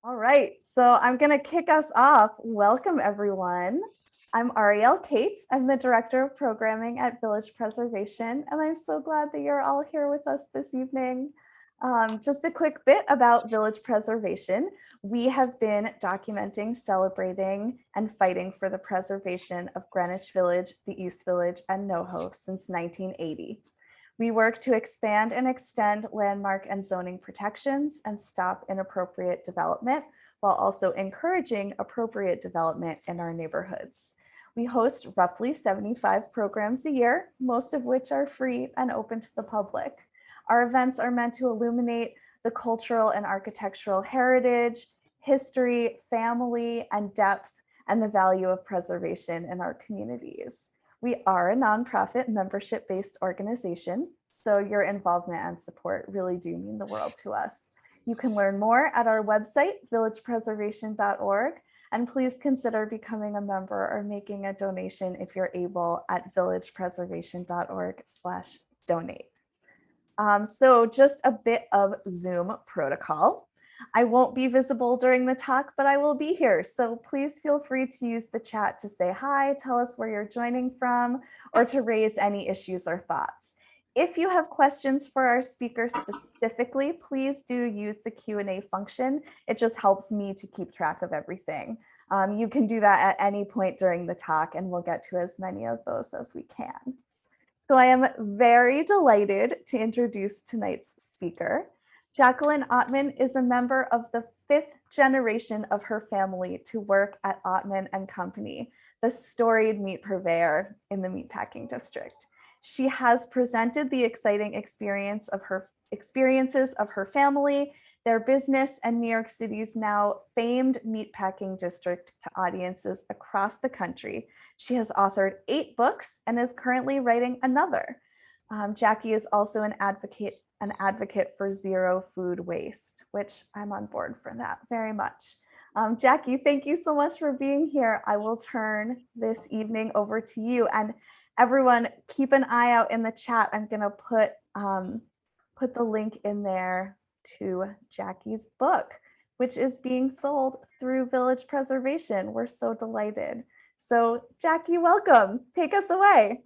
All right, so I'm going to kick us off. Welcome, everyone. I'm Ariel Cates. I'm the Director of Programming at Village Preservation, and I'm so glad that you're all here with us this evening. Just a quick bit about Village Preservation. We have been documenting, celebrating, and fighting for the preservation of Greenwich Village, the East Village, and NoHo since 1980. We work to expand and extend landmark and zoning protections and stop inappropriate development while also encouraging appropriate development in our neighborhoods. We host roughly 75 programs a year, most of which are free and open to the public. Our events are meant to illuminate the cultural and architectural heritage, history, family, and depth, and the value of preservation in our communities. We are a nonprofit membership-based organization, so your involvement and support really do mean the world to us. You can learn more at our website, villagepreservation.org, and please consider becoming a member or making a donation if you're able at villagepreservation.org/donate. So just a bit of Zoom protocol. I won't be visible during the talk, but I will be here. So please feel free to use the chat to say hi, tell us where you're joining from, or to raise any issues or thoughts. If you have questions for our speaker specifically, please do use the Q&A function. It just helps me to keep track of everything. You can do that at any point during the talk, and we'll get to as many of those as we can. So I am very delighted to introduce tonight's speaker. Jacqueline Ottman is a member of the 5th generation of her family to work at Oatman Company, the storied meat purveyor in the Meatpacking District. She has presented the exciting experiences of her family, their business, and New York City's now famed Meatpacking District to audiences across the country. She has authored 8 books and is currently writing another. Jackie is also an advocate for zero food waste, which I'm on board for that very much. Jackie, thank you so much for being here. I will turn this evening over to you, and everyone keep an eye out in the chat. I'm gonna put the link in there to Jackie's book, which is being sold through Village Preservation. We're so delighted. So Jackie, welcome. Take us away.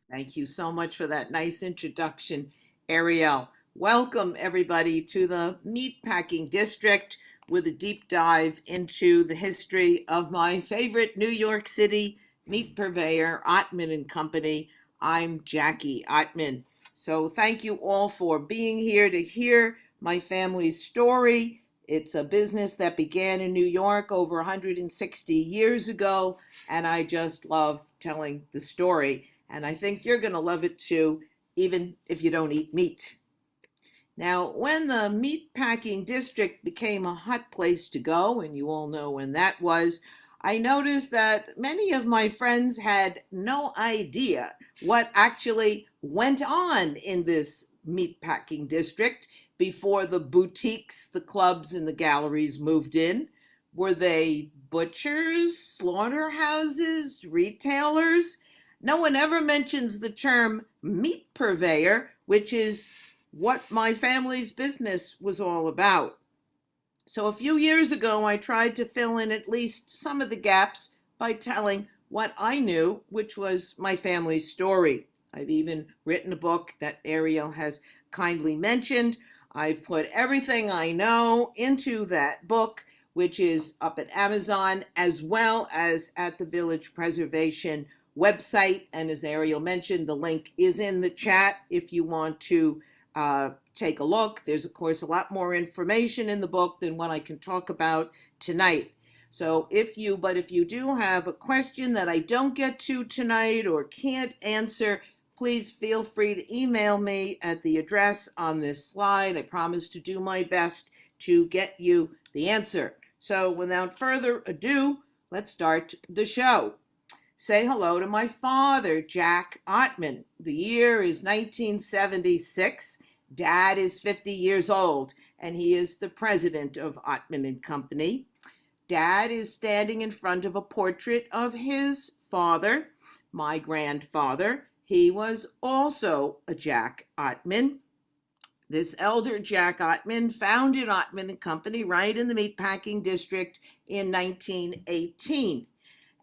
Thank you so much for that nice introduction, Ariel. Welcome everybody to the Meatpacking District with a deep dive into the history of my favorite New York City meat purveyor, Oatman Company. I'm Jacquie Ottman. So thank you all for being here to hear my family's story. It's a business that began in New York over 160 years ago, and I just love telling the story. And I think you're going to love it too, even if you don't eat meat. Now, when the Meatpacking District became a hot place to go, and you all know when that was, I noticed that many of my friends had no idea what actually went on in this Meatpacking District before the boutiques, the clubs, and the galleries moved in. Were they butchers, slaughterhouses, retailers? No one ever mentions the term meat purveyor, which is what my family's business was all about. So a few years ago, I tried to fill in at least some of the gaps by telling what I knew, which was my family's story. I've even written a book that Ariel has kindly mentioned. I've put everything I know into that book, which is up at Amazon as well as at the Village Preservation website. And as Ariel mentioned, the link is in the chat if you want to take a look. There's, of course, a lot more information in the book than what I can talk about tonight. So if you do have a question that I don't get to tonight or can't answer, please feel free to email me at the address on this slide. I promise to do my best to get you the answer. So without further ado, let's start the show. Say hello to my father, Jack Ottman. The year is 1976. Dad is 50 years old, and he is the president of Oatman Company. Dad is standing in front of a portrait of his father, my grandfather. He was also a Jack Ottman. This elder Jack Ottman founded Oatman Company right in the Meatpacking District in 1918.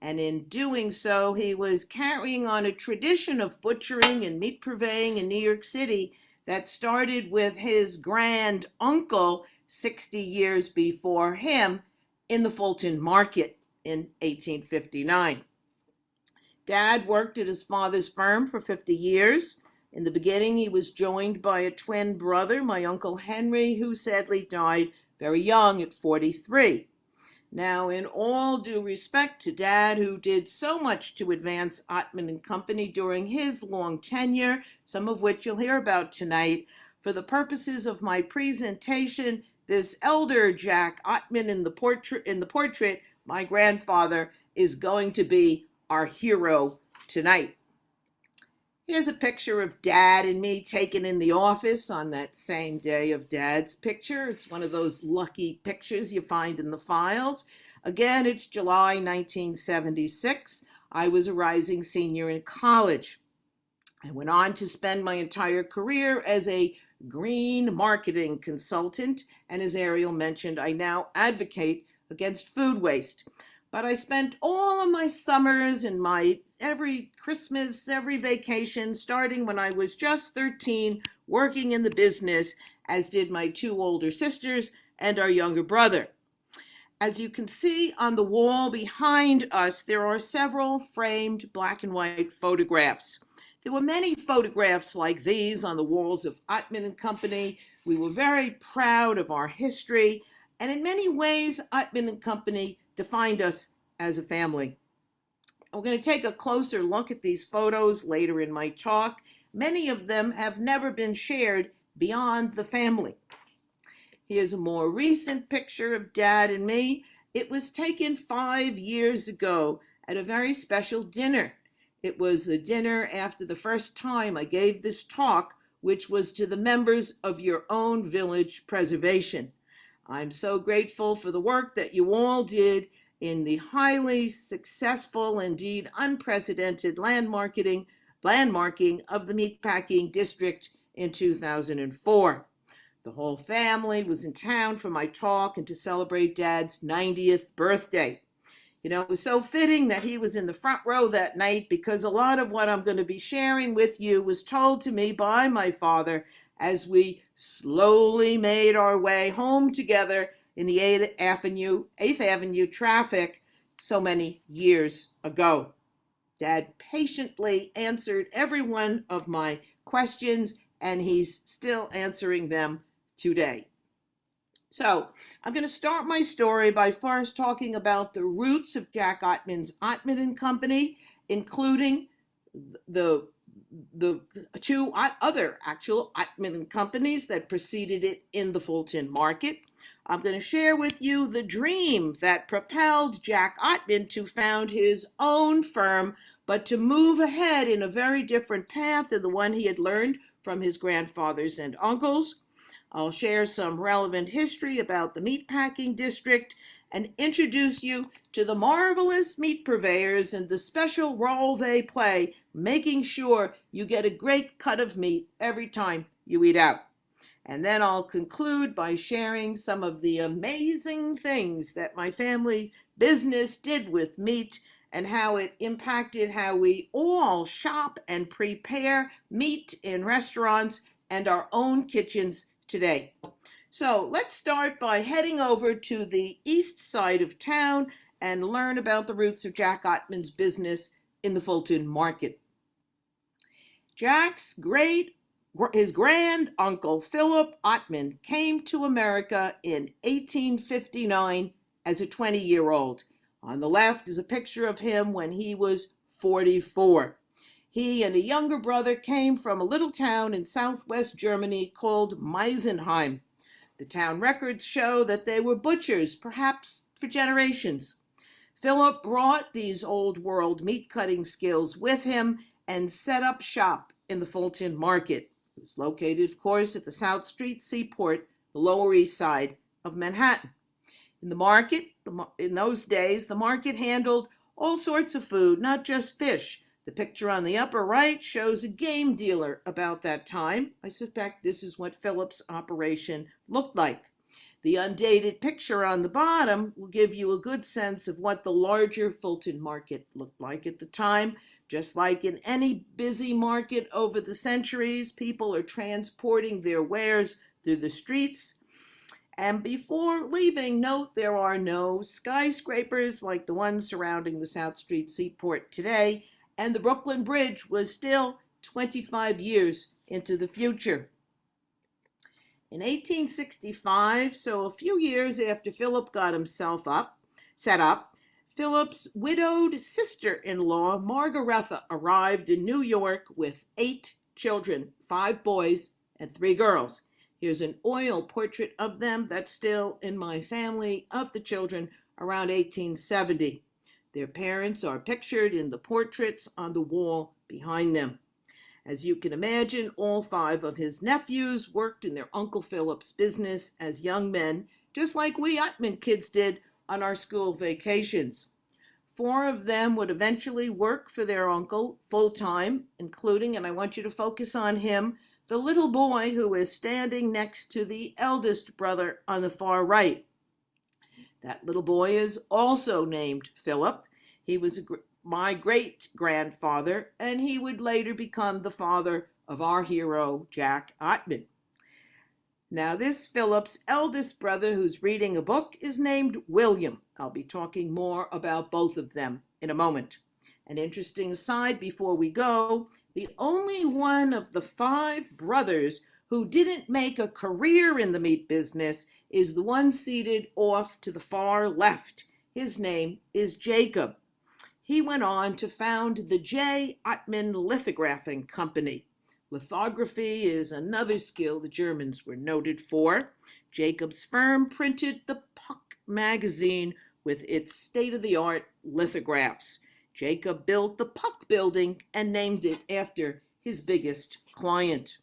And in doing so, he was carrying on a tradition of butchering and meat purveying in New York City that started with his grand uncle 60 years before him in the Fulton Market in 1859. Dad worked at his father's firm for 50 years. In the beginning, he was joined by a twin brother, my Uncle Henry, who sadly died very young at 43. Now, in all due respect to Dad, who did so much to advance Oatman Company during his long tenure, some of which you'll hear about tonight, for the purposes of my presentation, this elder Jack Ottman in the portrait, my grandfather, is going to be our hero tonight. Here's a picture of Dad and me taken in the office on that same day of Dad's picture. It's one of those lucky pictures you find in the files. Again, it's July 1976. I was a rising senior in college. I went on to spend my entire career as a green marketing consultant, and as Ariel mentioned, I now advocate against food waste. But I spent all of my summers and my every Christmas, every vacation, starting when I was just 13, working in the business, as did my two older sisters and our younger brother. As you can see on the wall behind us, there are several framed black and white photographs. There were many photographs like these on the walls of Oatman Company. We were very proud of our history, and in many ways, Oatman Company defined us as a family. We're going to take a closer look at these photos later in my talk. Many of them have never been shared beyond the family. Here's a more recent picture of Dad and me. It was taken 5 years ago at a very special dinner. It was a dinner after the first time I gave this talk, which was to the members of your own village preservation. I'm so grateful for the work that you all did in the highly successful, indeed unprecedented landmarking of the Meatpacking District in 2004. The whole family was in town for my talk and to celebrate Dad's 90th birthday. You know, it was so fitting that he was in the front row that night because a lot of what I'm going to be sharing with you was told to me by my father as we slowly made our way home together in the 8th Avenue traffic so many years ago. Dad patiently answered every one of my questions, and he's still answering them today. So I'm going to start my story by first talking about the roots of Jack Ottman's Oatman Company, including the two other actual Oatman companies that preceded it in the Fulton Market. I'm going to share with you the dream that propelled Jack Ottman to found his own firm, but to move ahead in a very different path than the one he had learned from his grandfathers and uncles. I'll share some relevant history about the Meatpacking District and introduce you to the marvelous meat purveyors and the special role they play, making sure you get a great cut of meat every time you eat out. And then I'll conclude by sharing some of the amazing things that my family's business did with meat and how it impacted how we all shop and prepare meat in restaurants and our own kitchens today. So let's start by heading over to the east side of town and learn about the roots of Jack Ottman's business in the Fulton Market. Jack's his grand uncle Philip Ottman came to America in 1859 as a 20-year-old. On the left is a picture of him when he was 44. He and a younger brother came from a little town in southwest Germany called Meisenheim. The town records show that they were butchers, perhaps for generations. Philip brought these old world meat cutting skills with him and set up shop in the Fulton Market. It was located, of course, at the South Street Seaport, the Lower East Side of Manhattan. In the market, in those days, the market handled all sorts of food, not just fish. The picture on the upper right shows a game dealer about that time. I suspect this is what Phillips' operation looked like. The undated picture on the bottom will give you a good sense of what the larger Fulton Market looked like at the time. Just like in any busy market over the centuries, people are transporting their wares through the streets. And before leaving, note there are no skyscrapers like the ones surrounding the South Street Seaport today, and the Brooklyn Bridge was still 25 years into the future. In 1865, so a few years after Philip got himself set up, Philip's widowed sister-in-law, Margaretha, arrived in New York with 8 children, 5 boys and 3 girls. Here's an oil portrait of them that's still in my family of the children around 1870. Their parents are pictured in the portraits on the wall behind them. As you can imagine, all 5 of his nephews worked in their Uncle Philip's business as young men, just like we Ottman kids did on our school vacations. 4 of them would eventually work for their uncle full-time, including, and I want you to focus on him, the little boy who is standing next to the eldest brother on the far right. That little boy is also named Philip. He was my great-grandfather, and he would later become the father of our hero, Jack Ottman. Now, this Philip's eldest brother who's reading a book is named William. I'll be talking more about both of them in a moment. An interesting aside before we go, the only one of the 5 brothers who didn't make a career in the meat business is the one seated off to the far left. His name is Jacob. He went on to found the J. Ottman Lithographing Company. Lithography is another skill the Germans were noted for. Jacob's firm printed the Puck magazine with its state-of-the-art lithographs. Jacob built the Puck building and named it after his biggest client.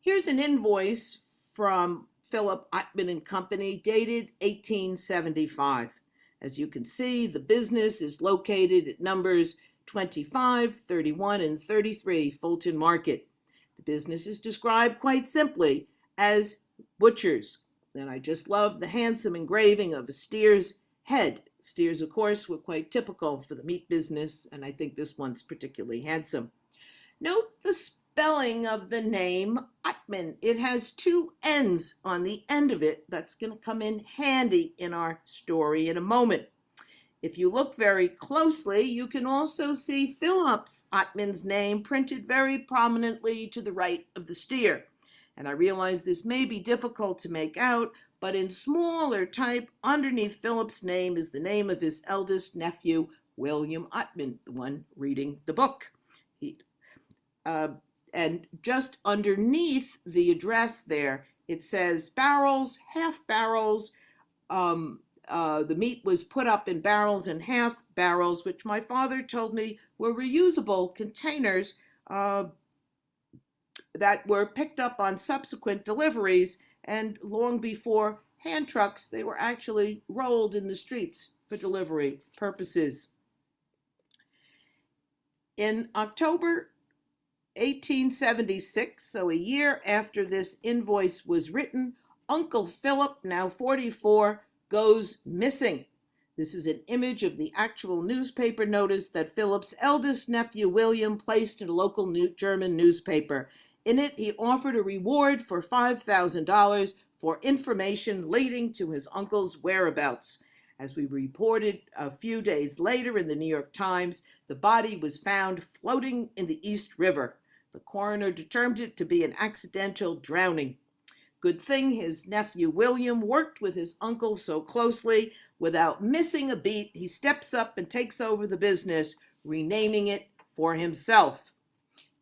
Here's an invoice from Philip Ottman Company dated 1875. As you can see, the business is located at numbers 25, 31, and 33 Fulton Market. The business is described quite simply as butchers. And I just love the handsome engraving of a steer's head. Steers, of course, were quite typical for the meat business, and I think this one's particularly handsome. Note the spelling of the name Ottman. It has 2 N's on the end of it. That's going to come in handy in our story in a moment. If you look very closely, you can also see Phillips Ottman's name printed very prominently to the right of the steer. And I realize this may be difficult to make out, but in smaller type, underneath Philip's name is the name of his eldest nephew, William Ottman, the one reading the book. And just underneath the address there, it says barrels, half barrels. The meat was put up in barrels and half barrels, which my father told me were reusable containers that were picked up on subsequent deliveries, and long before hand trucks, they were actually rolled in the streets for delivery purposes. In October 1876, so a year after this invoice was written, Uncle Philip, now 44, goes missing. This is an image of the actual newspaper notice that Philip's eldest nephew, William, placed in a local German newspaper. In it, he offered a reward for $5,000 for information leading to his uncle's whereabouts. As we reported a few days later in the New York Times, the body was found floating in the East River. The coroner determined it to be an accidental drowning. Good thing his nephew William worked with his uncle so closely. Without missing a beat, he steps up and takes over the business, renaming it for himself.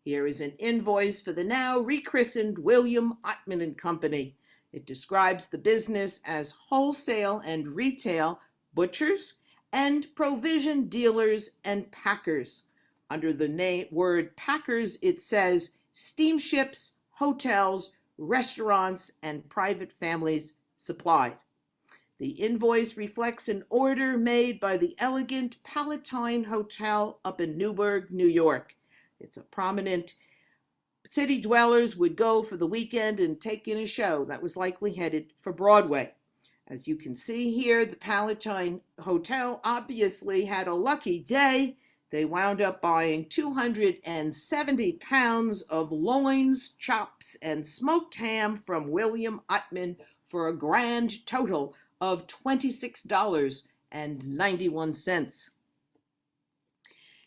Here is an invoice for the now rechristened William Ottman Company. It describes the business as wholesale and retail butchers and provision dealers and packers. Under the word packers, it says steamships, hotels, restaurants, and private families supplied. The invoice reflects an order made by the elegant Palatine Hotel up in Newburgh, New York. It's a prominent city dwellers would go for the weekend and take in a show that was likely headed for Broadway. As you can see here, the Palatine Hotel obviously had a lucky day. They wound up buying 270 pounds of loins, chops, and smoked ham from William Ottman for a grand total of $26.91.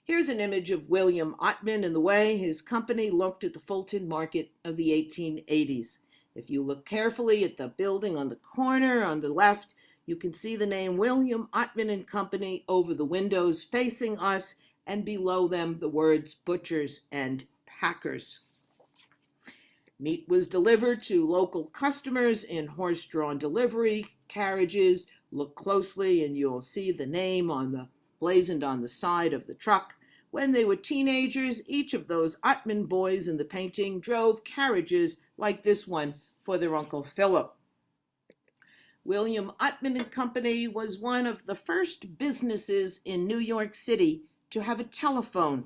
Here's an image of William Ottman and the way his company looked at the Fulton Market of the 1880s. If you look carefully at the building on the corner on the left, you can see the name William Ottman Company over the windows facing us, and below them the words butchers and packers. Meat was delivered to local customers in horse-drawn delivery carriages. Look closely and you'll see the name blazoned on the side of the truck. When they were teenagers, each of those Ottman boys in the painting drove carriages like this one for their Uncle Philip. William Ottman Company was one of the first businesses in New York City to have a telephone.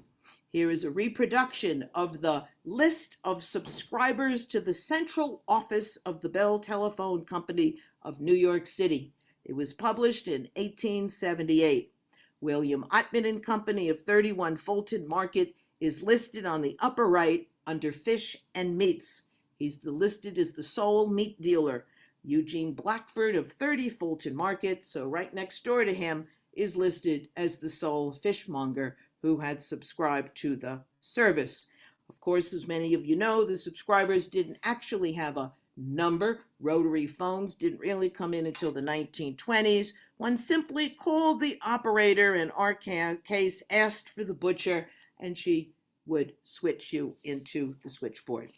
Here is a reproduction of the list of subscribers to the central office of the Bell Telephone Company of New York City. It was published in 1878. William Ottman Company of 31 Fulton Market is listed on the upper right under Fish and Meats. He's listed as the sole meat dealer. Eugene Blackford of 30 Fulton Market, so right next door to him, is listed as the sole fishmonger who had subscribed to the service. Of course, as many of you know, the subscribers didn't actually have a number. Rotary phones didn't really come in until the 1920s. One simply called the operator, in our case, asked for the butcher, and she would switch you into the switchboard.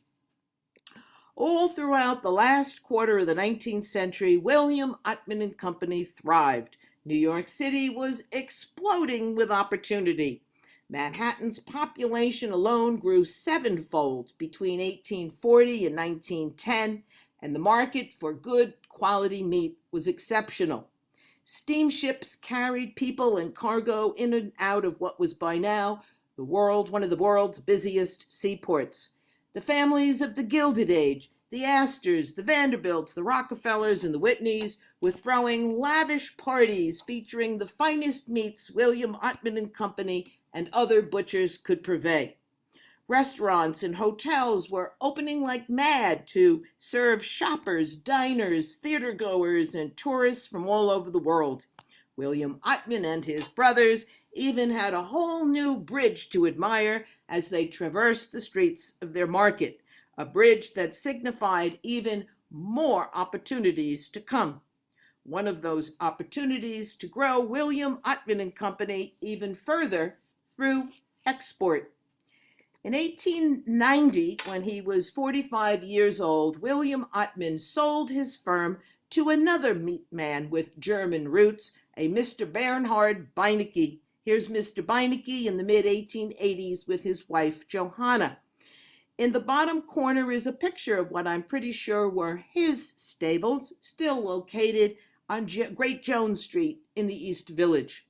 All throughout the last quarter of the 19th century, William Ottman Company thrived. New York City was exploding with opportunity. Manhattan's population alone grew sevenfold between 1840 and 1910, and the market for good quality meat was exceptional. Steamships carried people and cargo in and out of what was by now one of the world's busiest seaports. The families of the Gilded Age, the Astors, the Vanderbilts, the Rockefellers, and the Whitneys were throwing lavish parties featuring the finest meats William Ottman Company and other butchers could purvey. Restaurants and hotels were opening like mad to serve shoppers, diners, theatergoers, and tourists from all over the world. William Ottman and his brothers even had a whole new bridge to admire as they traversed the streets of their market, a bridge that signified even more opportunities to come. One of those opportunities to grow William Ottman Company even further through export. In 1890, when he was 45 years old, William Ottman sold his firm to another meat man with German roots, a Mr. Bernhard Beinecke. Here's Mr. Beinecke in the mid-1880s with his wife, Johanna. In the bottom corner is a picture of what I'm pretty sure were his stables, still located on Great Jones Street in the East Village.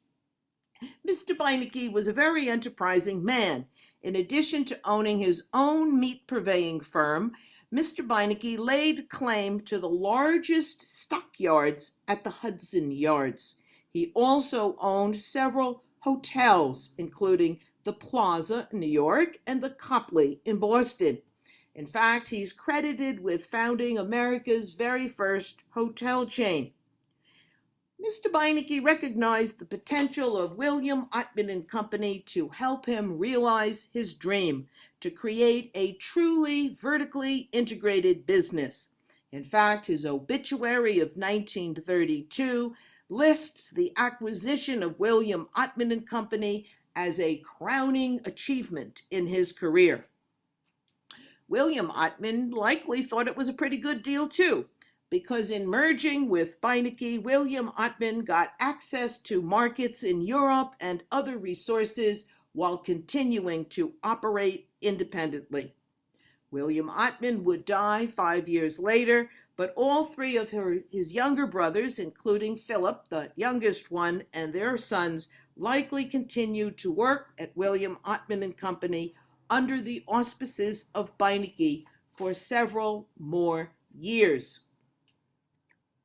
Mr. Beinecke was a very enterprising man. In addition to owning his own meat purveying firm, Mr. Beinecke laid claim to the largest stockyards at the Hudson Yards. He also owned several hotels, including the Plaza in New York and the Copley in Boston. In fact, he's credited with founding America's very first hotel chain. Mr. Beinecke recognized the potential of William Ottman Company to help him realize his dream to create a truly vertically integrated business. In fact, his obituary of 1932 lists the acquisition of William Ottman Company as a crowning achievement in his career. William Ottman likely thought it was a pretty good deal too, because in merging with Beinecke, William Ottman got access to markets in Europe and other resources while continuing to operate independently. William Ottman would die 5 years later, But all three of his younger brothers, including Philip, the youngest one, and their sons, likely continued to work at William Ottman Company under the auspices of Beinecke for several more years.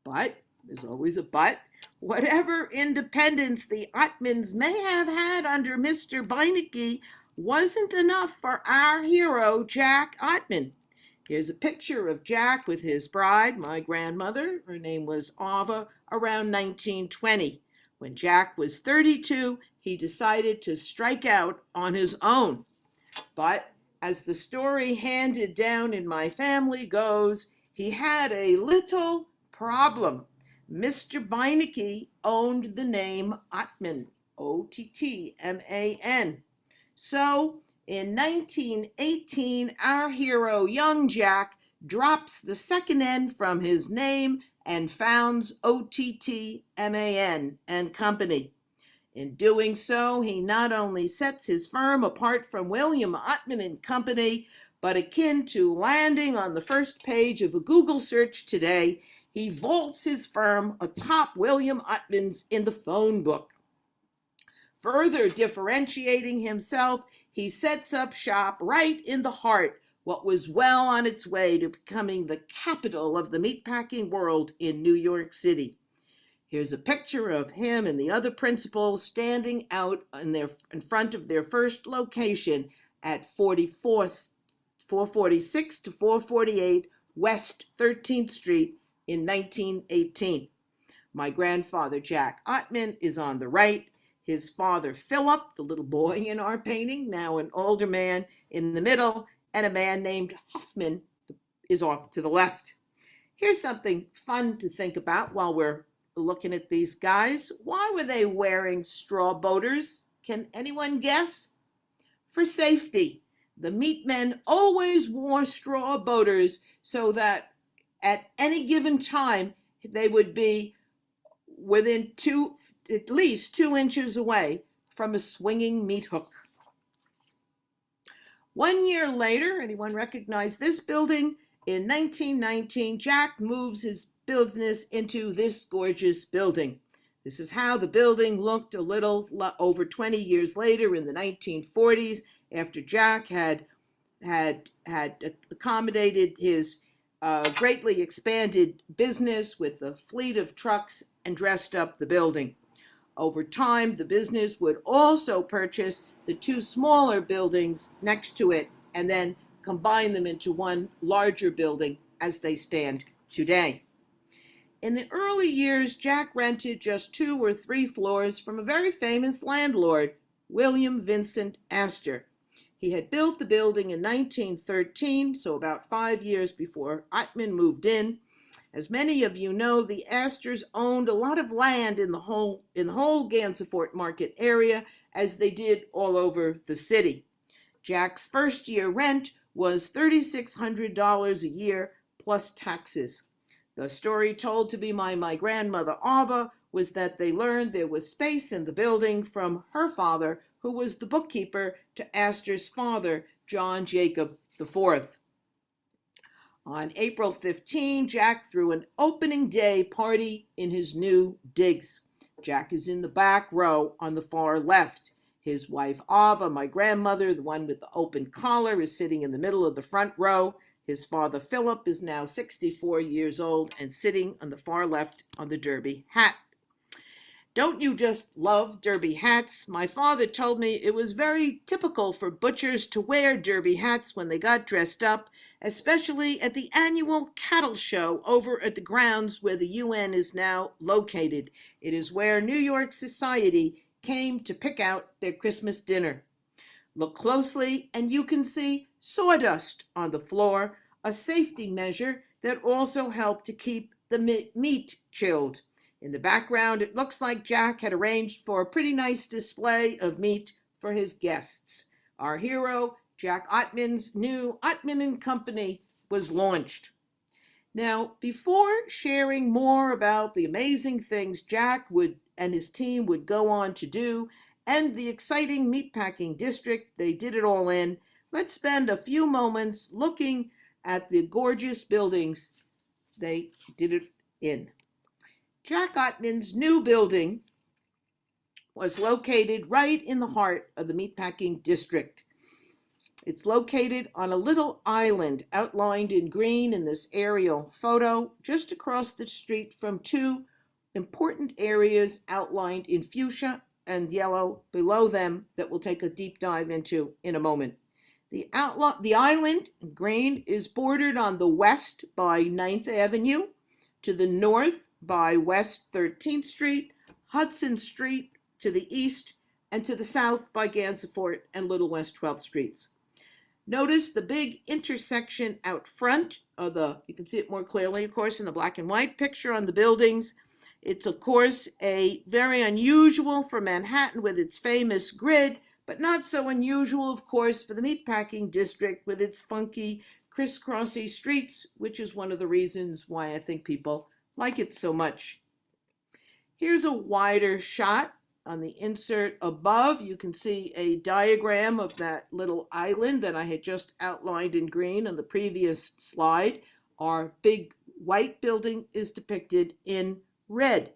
But, there's always a but, whatever independence the Ottmans may have had under Mr. Beinecke wasn't enough for our hero, Jack Ottman. Here's a picture of Jack with his bride, my grandmother. Her name was Ava, around 1920. When Jack was 32, he decided to strike out on his own. But as the story handed down in my family goes, he had a little problem. Mr. Beinecke owned the name Ottman, Ottman. So, in 1918, our hero, young Jack, drops the second N from his name and founds Ottman and Company. In doing so, he not only sets his firm apart from William Ottman and Company, but akin to landing on the first page of a Google search today, he vaults his firm atop William Ottman's in the phone book. Further differentiating himself, he sets up shop right in the heart, what was well on its way to becoming the capital of the meatpacking world in New York City. Here's a picture of him and the other principals standing out in front of their first location at 446 to 448 West 13th Street in 1918. My grandfather, Jack Ottman, is on the right. His father, Philip, the little boy in our painting, now an older man, in the middle, and a man named Hoffman is off to the left. Here's something fun to think about while we're looking at these guys. Why were they wearing straw boaters? Can anyone guess? For safety. The meatmen always wore straw boaters so that at any given time they would be within at least 2 inches away from a swinging meat hook. 1 year later, anyone recognize this building? In 1919, Jack moves his business into this gorgeous building. This is how the building looked a little over 20 years later in the 1940s, after Jack had accommodated his greatly expanded business with the fleet of trucks and dressed up the building. Over time, the business would also purchase the 2 smaller buildings next to it and then combine them into one larger building as they stand today. In the early years, Jack rented just 2 or 3 floors from a very famous landlord, William Vincent Astor. He had built the building in 1913, so about 5 years before Atman moved in. As many of you know, the Astors owned a lot of land in the whole Fulton Market area, as they did all over the city. Jack's first year rent was $3,600 a year plus taxes. The story told to me by my grandmother Ava was that they learned there was space in the building from her father, who was the bookkeeper to Astor's father, John Jacob IV. On April 15, Jack threw an opening day party in his new digs. Jack is in the back row on the far left. His wife Ava, my grandmother, the one with the open collar, is sitting in the middle of the front row. His father Philip is now 64 years old and sitting on the far left on the derby hat. Don't you just love derby hats? My father told me it was very typical for butchers to wear derby hats when they got dressed up, especially at the annual cattle show over at the grounds where the UN is now located. It is where New York society came to pick out their Christmas dinner. Look closely and you can see sawdust on the floor, a safety measure that also helped to keep the meat chilled. In the background, it looks like Jack had arranged for a pretty nice display of meat for his guests. Our hero, Jack Ottman's new Oatman Company, was launched. Now, before sharing more about the amazing things Jack and his team would go on to do, and the exciting meatpacking district they did it all in, let's spend a few moments looking at the gorgeous buildings they did it in. Jack Ottman's new building was located right in the heart of the Meatpacking District. It's located on a little island outlined in green in this aerial photo, just across the street from two important areas outlined in fuchsia and yellow below them that we'll take a deep dive into in a moment. The island in green is bordered on the west by 9th Avenue, to the north by West 13th Street, Hudson Street to the east, and to the south by Gansevoort and Little West 12th Streets. Notice the big intersection out front of you can see it more clearly, of course, in the black and white picture on the buildings. It's, of course, a very unusual for Manhattan with its famous grid, but not so unusual, of course, for the Meatpacking District with its funky, crisscrossy streets, which is one of the reasons why I think people like it so much. Here's a wider shot. On the insert above, you can see a diagram of that little island that I had just outlined in green on the previous slide. Our big white building is depicted in red.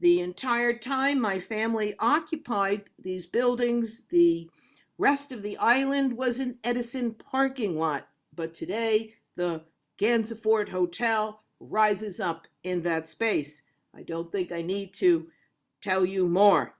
The entire time my family occupied these buildings, the rest of the island was an Edison parking lot. But today, the Gansevoort Hotel rises up in that space. I don't think I need to tell you more.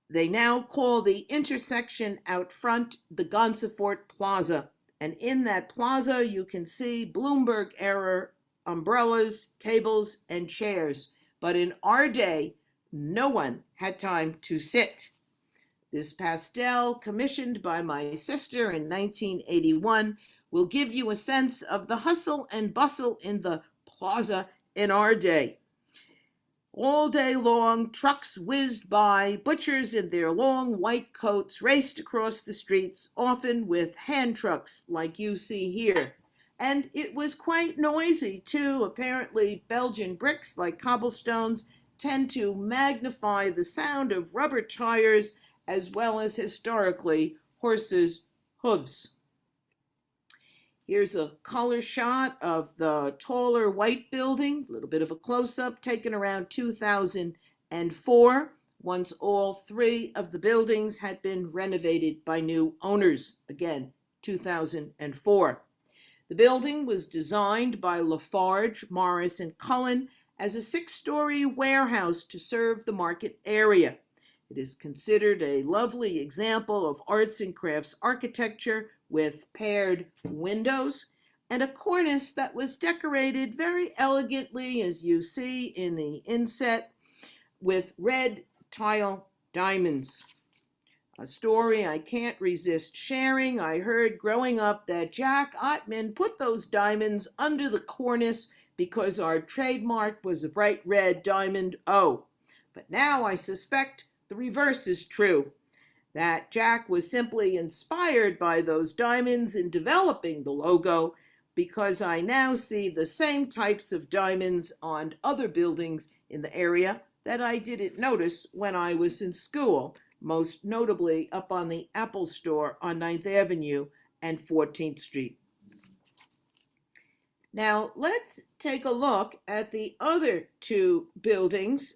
They now call the intersection out front the Gansevoort Plaza. And in that plaza, you can see Bloomberg-era umbrellas, tables, and chairs. But in our day, no one had time to sit. This pastel, commissioned by my sister in 1981, will give you a sense of the hustle and bustle in the plaza in our day. All day long, trucks whizzed by, butchers in their long white coats raced across the streets, often with hand trucks like you see here. And it was quite noisy, too. Apparently, Belgian bricks, like cobblestones, tend to magnify the sound of rubber tires as well as, historically, horses' hooves. Here's a color shot of the taller white building, a little bit of a close-up taken around 2004, once all three of the buildings had been renovated by new owners, again, 2004. The building was designed by Lafarge, Morris, and Cullen as a 6-story warehouse to serve the market area. It is considered a lovely example of arts and crafts architecture with paired windows and a cornice that was decorated very elegantly, as you see in the inset, with red tile diamonds. A story I can't resist sharing. I heard growing up that Jack Ottman put those diamonds under the cornice because our trademark was a bright red diamond O. But now I suspect the reverse is true, that Jack was simply inspired by those diamonds in developing the logo, because I now see the same types of diamonds on other buildings in the area that I didn't notice when I was in school, most notably up on the Apple store on 9th Avenue and 14th Street. Now, let's take a look at the other two buildings,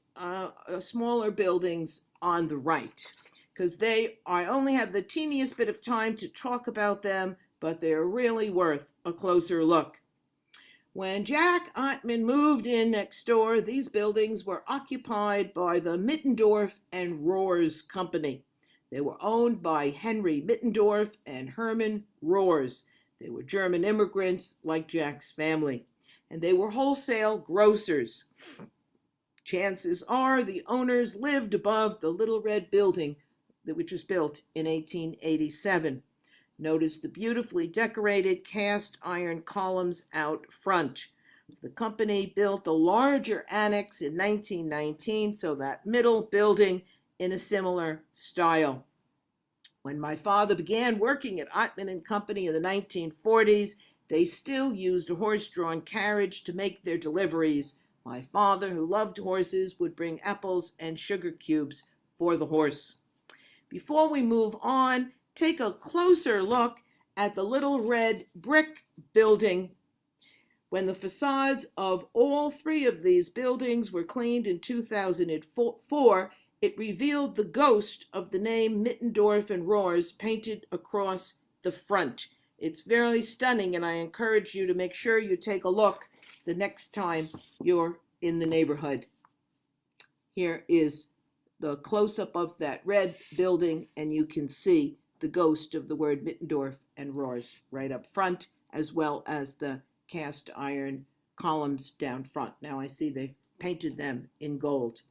smaller buildings on the right, because I only have the teeniest bit of time to talk about them, but they're really worth a closer look. When Jack Ottman moved in next door, these buildings were occupied by the Mittendorf Roars Company. They were owned by Henry Mittendorf and Herman Roars. They were German immigrants like Jack's family, and they were wholesale grocers. Chances are the owners lived above the little red building which was built in 1887. Notice the beautifully decorated cast iron columns out front. The company built a larger annex in 1919, so that middle building in a similar style. When my father began working at Oatman Company in the 1940s, they still used a horse-drawn carriage to make their deliveries. My father, who loved horses, would bring apples and sugar cubes for the horse. Before we move on, take a closer look at the little red brick building When the facades of all three of these buildings were cleaned in 2004, it revealed the ghost of the name Mittendorf Roars painted across the front. It's very stunning, and I encourage you to make sure you take a look the next time you're in the neighborhood. Here is the close-up of that red building, and you can see the ghost of the word Mittendorf Roars right up front, as well as the cast iron columns down front. Now I see they've painted them in gold.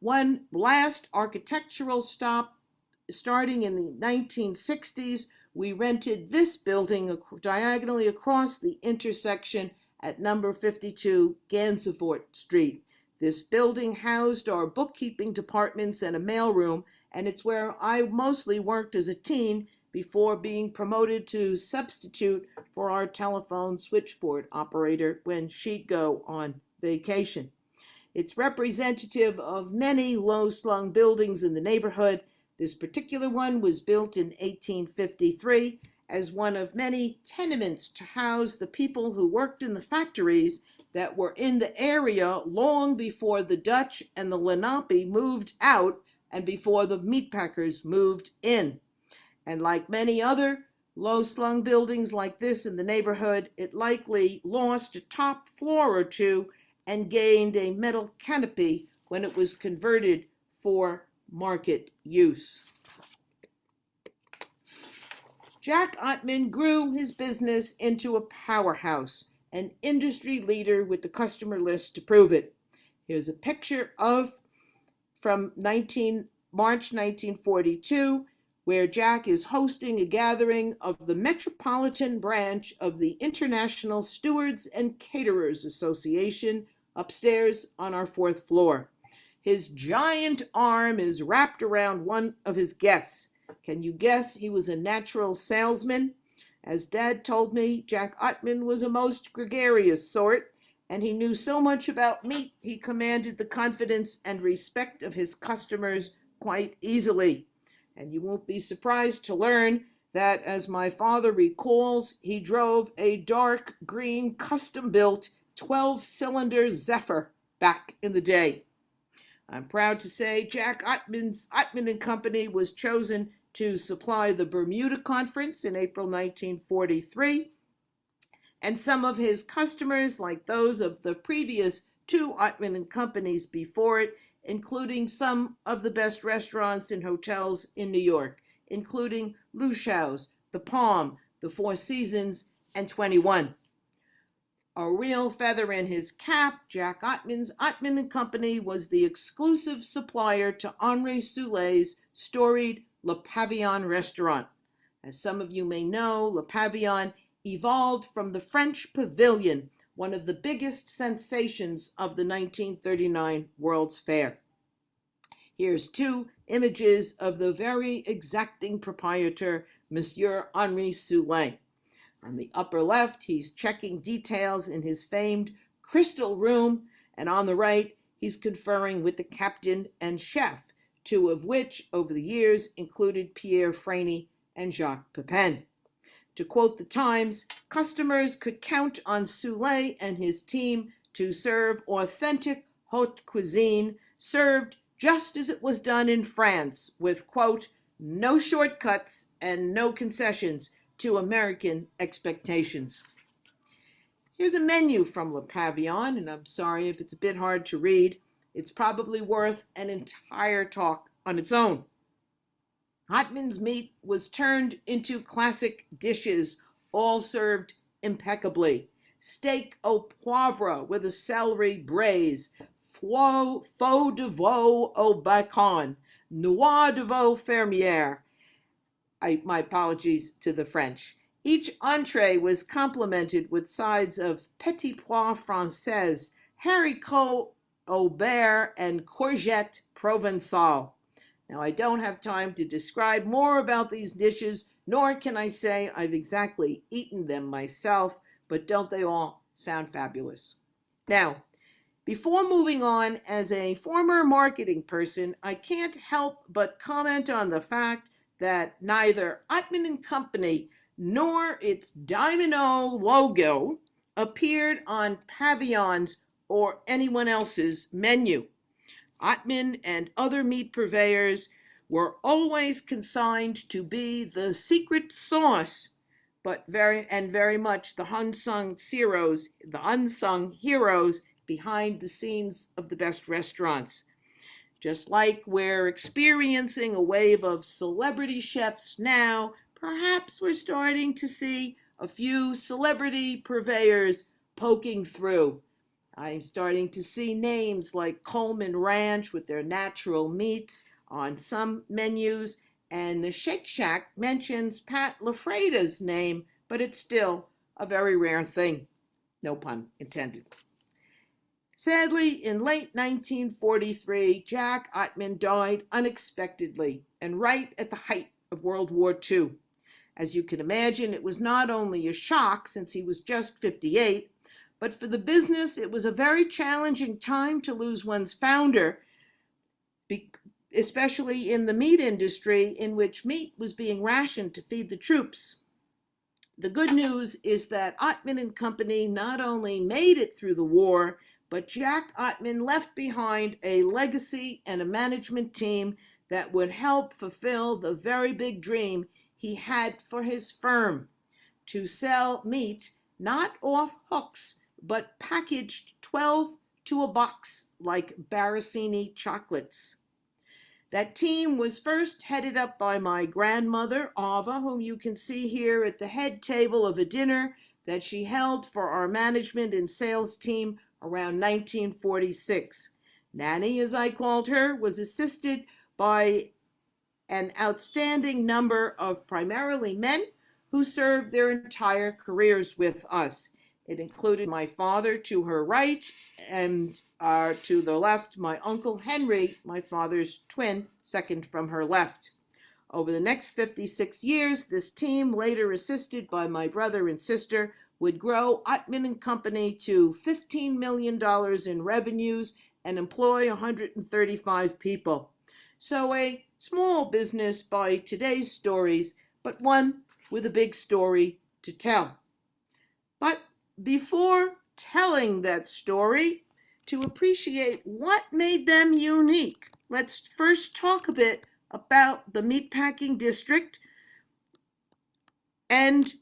One last architectural stop, starting in the 1960s, we rented this building diagonally across the intersection at number 52 Gansevoort Street. This building housed our bookkeeping departments and a mailroom, and it's where I mostly worked as a teen before being promoted to substitute for our telephone switchboard operator when she'd go on vacation. It's representative of many low-slung buildings in the neighborhood. This particular one was built in 1853 as one of many tenements to house the people who worked in the factories that were in the area long before the Dutch and the Lenape moved out and before the meatpackers moved in. And like many other low-slung buildings like this in the neighborhood, it likely lost a top floor or two and gained a metal canopy when it was converted for market use. Jack Ottman grew his business into a powerhouse, an industry leader with the customer list to prove it. Here's a picture from March 1942, where Jack is hosting a gathering of the Metropolitan Branch of the International Stewards and Caterers Association upstairs on our 4th floor. His giant arm is wrapped around one of his guests. Can you guess he was a natural salesman? As Dad told me, Jack Ottman was a most gregarious sort, and he knew so much about meat he commanded the confidence and respect of his customers quite easily. And you won't be surprised to learn that, as my father recalls, he drove a dark green custom-built 12-cylinder Zephyr back in the day. I'm proud to say Jack Ottman's Oatman Company was chosen to supply the Bermuda Conference in April 1943, and some of his customers, like those of the previous 2 Oatman Companies before it, including some of the best restaurants and hotels in New York, including Luschau's, The Palm, the Four Seasons, and 21. A real feather in his cap, Jack Ottman's Oatman Company was the exclusive supplier to Henri Soulet's storied LePavillon restaurant. As some of you may know, LePavillon evolved from the French Pavilion, one of the biggest sensations of the 1939 World's Fair. Here's 2 images of the very exacting proprietor, Monsieur Henri Soulet. On the upper left, he's checking details in his famed crystal room, and on the right, he's conferring with the captain and chef, 2 of which, over the years, included Pierre Franey and Jacques Pepin. To quote the Times, customers could count on Soulet and his team to serve authentic haute cuisine, served just as it was done in France, with, quote, no shortcuts and no concessions to American expectations. Here's a menu from LePavillon, and I'm sorry if it's a bit hard to read. It's probably worth an entire talk on its own. Ottman's meat was turned into classic dishes, all served impeccably. Steak au poivre with a celery braise, faux de veau au bacon, noix de veau fermière. My apologies to the French. Each entree was complemented with sides of petit pois français, haricots au beurre, and courgette provençale. Now, I don't have time to describe more about these dishes, nor can I say I've exactly eaten them myself, but don't they all sound fabulous? Now, before moving on, as a former marketing person, I can't help but comment on the fact that neither Oatman Company nor its Domino logo appeared on pavilions or anyone else's menu. Atman and other meat purveyors were always consigned to be the secret sauce, but very much the unsung heroes behind the scenes of the best restaurants. Just like we're experiencing a wave of celebrity chefs now, perhaps we're starting to see a few celebrity purveyors poking through. I'm starting to see names like Coleman Ranch with their natural meats on some menus, and the Shake Shack mentions Pat LaFreda's name, but it's still a very rare thing. No pun intended. Sadly, in late 1943, Jack Ottman died unexpectedly and right at the height of World War II. As you can imagine, it was not only a shock since he was just 58, but for the business, it was a very challenging time to lose one's founder, especially in the meat industry, in which meat was being rationed to feed the troops. The good news is that Oatman Company not only made it through the war, but Jack Ottman left behind a legacy and a management team that would help fulfill the very big dream he had for his firm: to sell meat not off hooks, but packaged 12 to a box like Barricini chocolates. That team was first headed up by my grandmother, Ava, whom you can see here at the head table of a dinner that she held for our management and sales team around 1946. Nanny, as I called her, was assisted by an outstanding number of primarily men who served their entire careers with us. It included my father to her right, and to the left, my uncle Henry, my father's twin, second from her left. Over the next 56 years, this team, later assisted by my brother and sister, would grow Oatman Company to $15 million in revenues and employ 135 people. So a small business by today's stories, but one with a big story to tell. But before telling that story, to appreciate what made them unique, let's first talk a bit about the Meatpacking District, and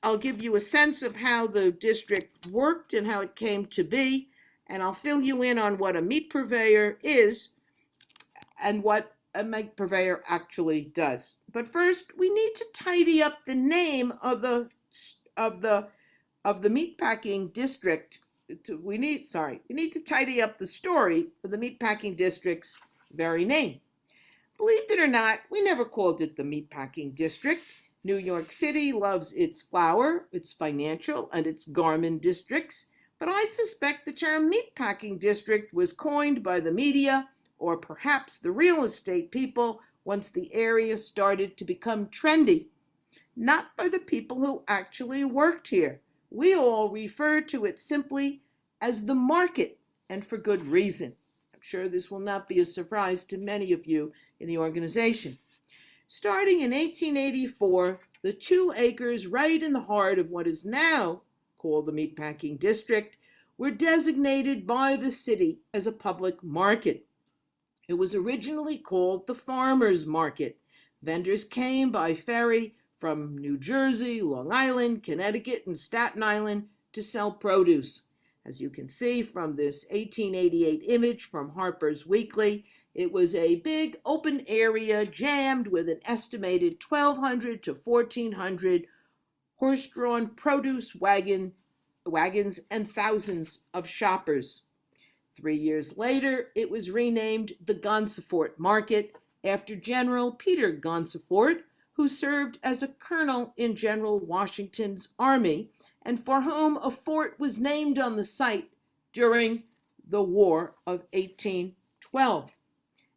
I'll give you a sense of how the district worked and how it came to be, and I'll fill you in on what a meat purveyor is and what a meat purveyor actually does. But first, we need to tidy up the name of the Meatpacking District. We need to tidy up the story of the Meatpacking District's very name. Believe it or not, we never called it the Meatpacking District. New York City loves its flour, its financial, and its garment districts, but I suspect the term Meatpacking District was coined by the media or perhaps the real estate people once the area started to become trendy, not by the people who actually worked here. We all refer to it simply as the market, and for good reason. I'm sure this will not be a surprise to many of you in the organization. Starting in 1884, the 2 acres right in the heart of what is now called the Meatpacking District were designated by the city as a public market. It was originally called the Farmers Market. Vendors came by ferry from New Jersey, Long Island, Connecticut, and Staten Island to sell produce. As you can see from this 1888 image from Harper's Weekly, it was a big open area jammed with an estimated 1,200 to 1,400 horse-drawn produce wagons and thousands of shoppers. 3 years later, it was renamed the Gansevoort Market after General Peter Gansevoort, who served as a colonel in General Washington's army and for whom a fort was named on the site during the War of 1812.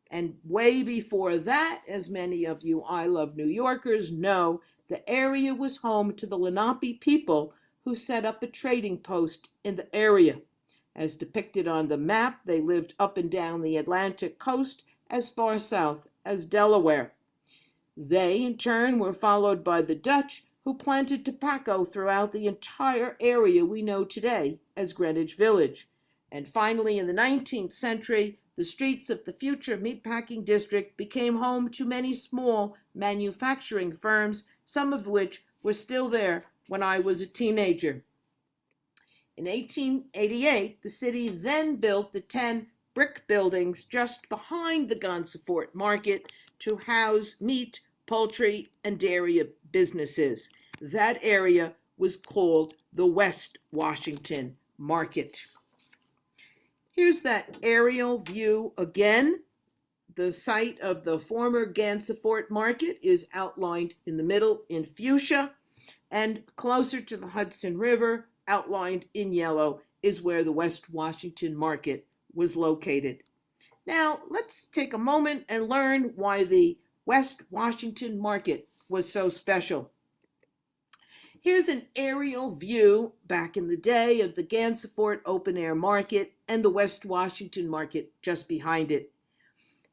And way before that, as many of you I Love New Yorkers know, the area was home to the Lenape people who set up a trading post in the area. As depicted on the map, they lived up and down the Atlantic coast as far south as Delaware. They, in turn, were followed by the Dutch, who planted tobacco throughout the entire area we know today as Greenwich Village. And finally, in the 19th century, the streets of the future Meatpacking District became home to many small manufacturing firms, some of which were still there when I was a teenager. In 1888, the city then built the 10 brick buildings just behind the Gansevoort Market to house meat, poultry, and dairy businesses. That area was called the West Washington Market. Here's that aerial view again. The site of the former Gansevoort Market is outlined in the middle in fuchsia, and closer to the Hudson River, outlined in yellow, is where the West Washington Market was located. Now, let's take a moment and learn why the West Washington Market was so special. Here's an aerial view back in the day of the Gansevoort Open Air Market and the West Washington Market just behind it.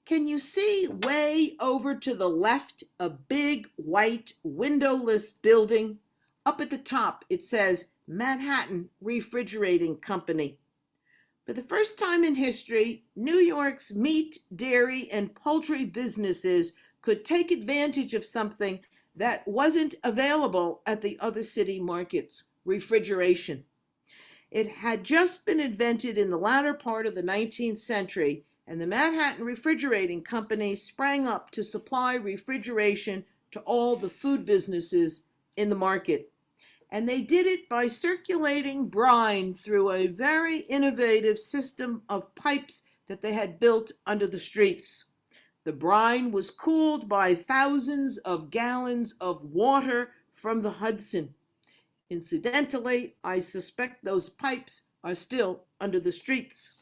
Can you see way over to the left a big white windowless building? Up at the top it says Manhattan Refrigerating Company. For the first time in history, New York's meat, dairy, and poultry businesses could take advantage of something that wasn't available at the other city markets: refrigeration. It had just been invented in the latter part of the 19th century, and the Manhattan Refrigerating Company sprang up to supply refrigeration to all the food businesses in the market. And they did it by circulating brine through a very innovative system of pipes that they had built under the streets. The brine was cooled by thousands of gallons of water from the Hudson. Incidentally, I suspect those pipes are still under the streets.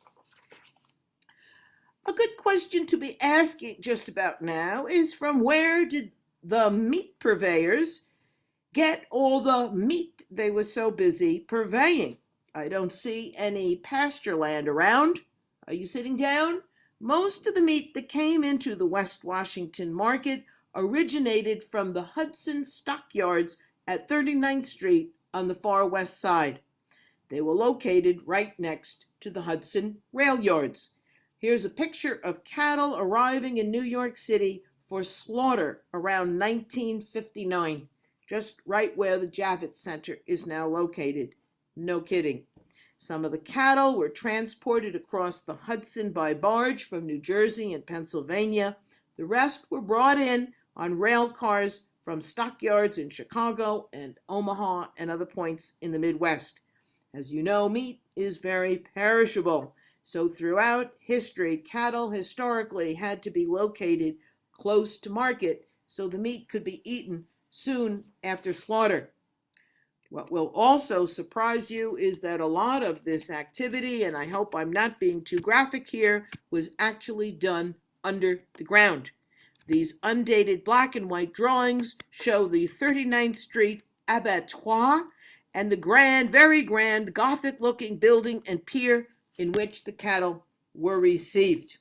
A good question to be asking just about now is, from where did the meat purveyors get all the meat they were so busy purveying? I don't see any pasture land around. Are you sitting down? Most of the meat that came into the West Washington Market originated from the Hudson Stockyards at 39th Street on the far west side. They were located right next to the Hudson rail yards. Here's a picture of cattle arriving in New York City for slaughter around 1959, just right where the Javits Center is now located. No kidding. Some of the cattle were transported across the Hudson by barge from New Jersey and Pennsylvania. The rest were brought in on rail cars from stockyards in Chicago and Omaha and other points in the Midwest. As you know, meat is very perishable. So throughout history, cattle historically had to be located close to market so the meat could be eaten soon after slaughter. What will also surprise you is that a lot of this activity, and I hope I'm not being too graphic here, was actually done under the ground. These undated black and white drawings show the 39th Street abattoir and the grand, very grand, Gothic-looking building and pier in which the cattle were received.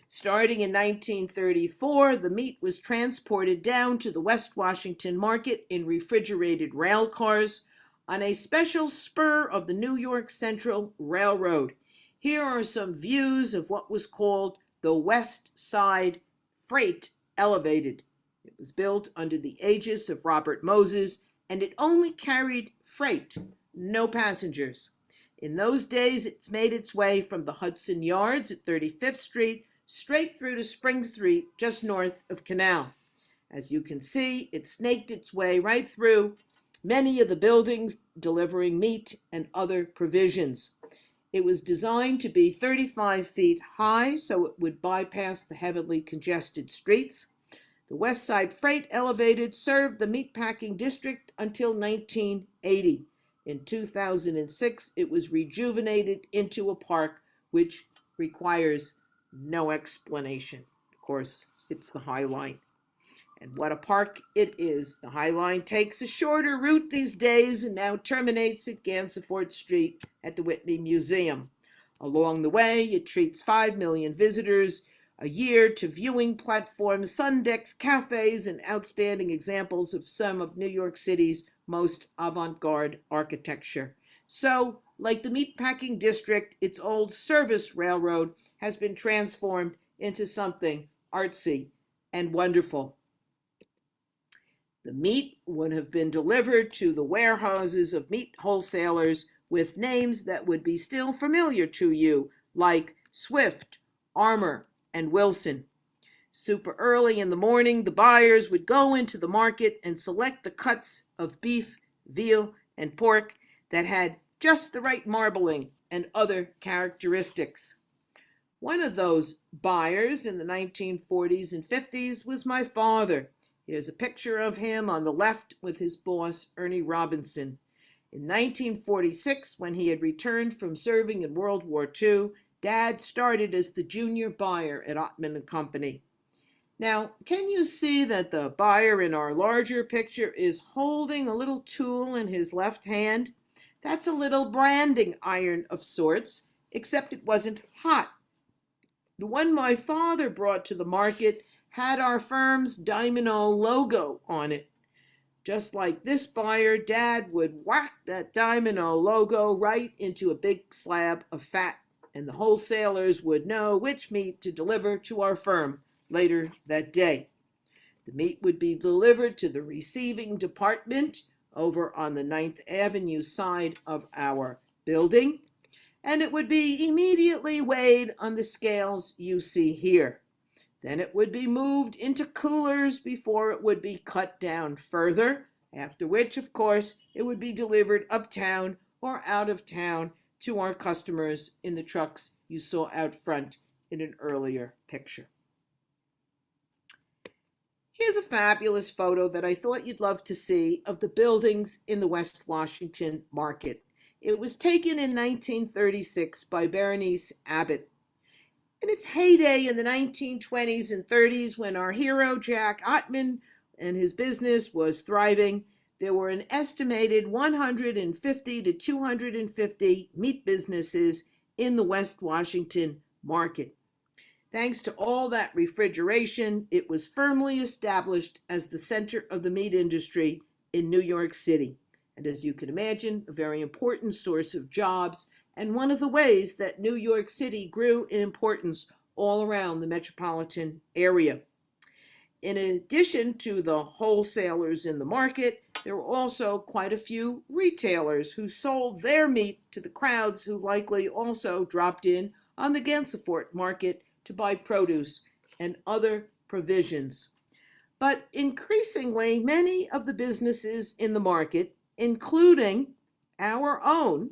Starting in 1934, the meat was transported down to the West Washington Market in refrigerated rail cars on a special spur of the New York Central Railroad. Here are some views of what was called the West Side Freight Elevated. It was built under the aegis of Robert Moses, and it only carried freight, no passengers. In those days, it's made its way from the Hudson Yards at 35th Street straight through to Spring Street, just north of Canal. As you can see, it snaked its way right through many of the buildings delivering meat and other provisions. It was designed to be 35 feet high, so it would bypass the heavily congested streets. The West Side Freight Elevated served the Meatpacking District until 1980. In 2006, it was rejuvenated into a park, which requires no explanation. Of course, it's the High Line. And what a park it is. The High Line takes a shorter route these days and now terminates at Gansevoort Street at the Whitney Museum. Along the way, it treats 5 million visitors a year to viewing platforms, sun decks, cafes, and outstanding examples of some of New York City's most avant-garde architecture. So, like the Meatpacking District, its old service railroad has been transformed into something artsy and wonderful. The meat would have been delivered to the warehouses of meat wholesalers with names that would be still familiar to you, like Swift, Armour, and Wilson. Super early in the morning, the buyers would go into the market and select the cuts of beef, veal, and pork that had just the right marbling and other characteristics. One of those buyers in the 1940s and 50s was my father. Here's a picture of him on the left with his boss, Ernie Robinson. In 1946, when he had returned from serving in World War II, Dad started as the junior buyer at Oatman Company. Now, can you see that the buyer in our larger picture is holding a little tool in his left hand? That's a little branding iron of sorts, except it wasn't hot. The one my father brought to the market had our firm's Domino logo on it. Just like this buyer, Dad would whack that Domino logo right into a big slab of fat, and the wholesalers would know which meat to deliver to our firm later that day. The meat would be delivered to the receiving department over on the 9th Avenue side of our building, and it would be immediately weighed on the scales you see here. Then it would be moved into coolers before it would be cut down further, after which, of course, it would be delivered uptown or out of town to our customers in the trucks you saw out front in an earlier picture. Here's a fabulous photo that I thought you'd love to see of the buildings in the West Washington market. It was taken in 1936 by Bernice Abbott. In its heyday in the 1920s and 30s, when our hero Jack Ottman and his business was thriving, there were an estimated 150 to 250 meat businesses in the West Washington market. Thanks to all that refrigeration, it was firmly established as the center of the meat industry in New York City. And as you can imagine, a very important source of jobs and one of the ways that New York City grew in importance all around the metropolitan area. In addition to the wholesalers in the market, there were also quite a few retailers who sold their meat to the crowds who likely also dropped in on the Gansevoort market to buy produce and other provisions. But increasingly, many of the businesses in the market, including our own,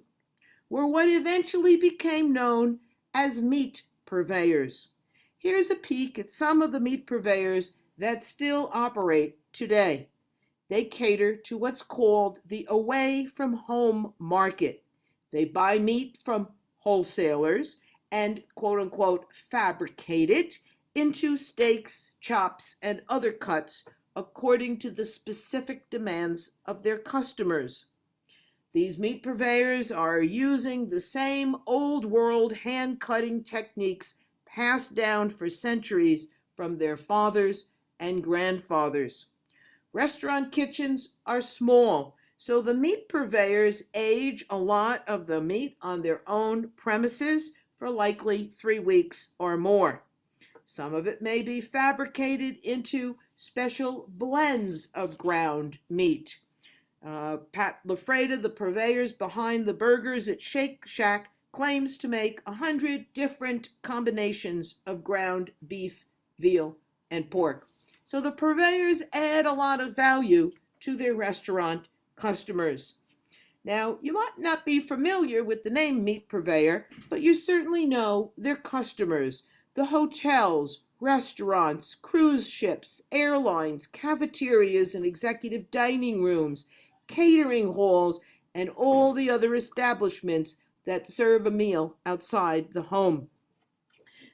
were what eventually became known as meat purveyors. Here's a peek at some of the meat purveyors that still operate today. They cater to what's called the away from home market. They buy meat from wholesalers and quote unquote fabricate it into steaks, chops, and other cuts according to the specific demands of their customers. These meat purveyors are using the same old world hand-cutting techniques passed down for centuries from their fathers and grandfathers. Restaurant kitchens are small, so the meat purveyors age a lot of the meat on their own premises for likely 3 weeks or more. Some of it may be fabricated into special blends of ground meat. Pat LaFreda, the purveyors behind the burgers at Shake Shack, claims to make 100 different combinations of ground beef, veal, and pork. So the purveyors add a lot of value to their restaurant customers. Now, you might not be familiar with the name meat purveyor, but you certainly know their customers, the hotels, restaurants, cruise ships, airlines, cafeterias, and executive dining rooms, catering halls, and all the other establishments that serve a meal outside the home.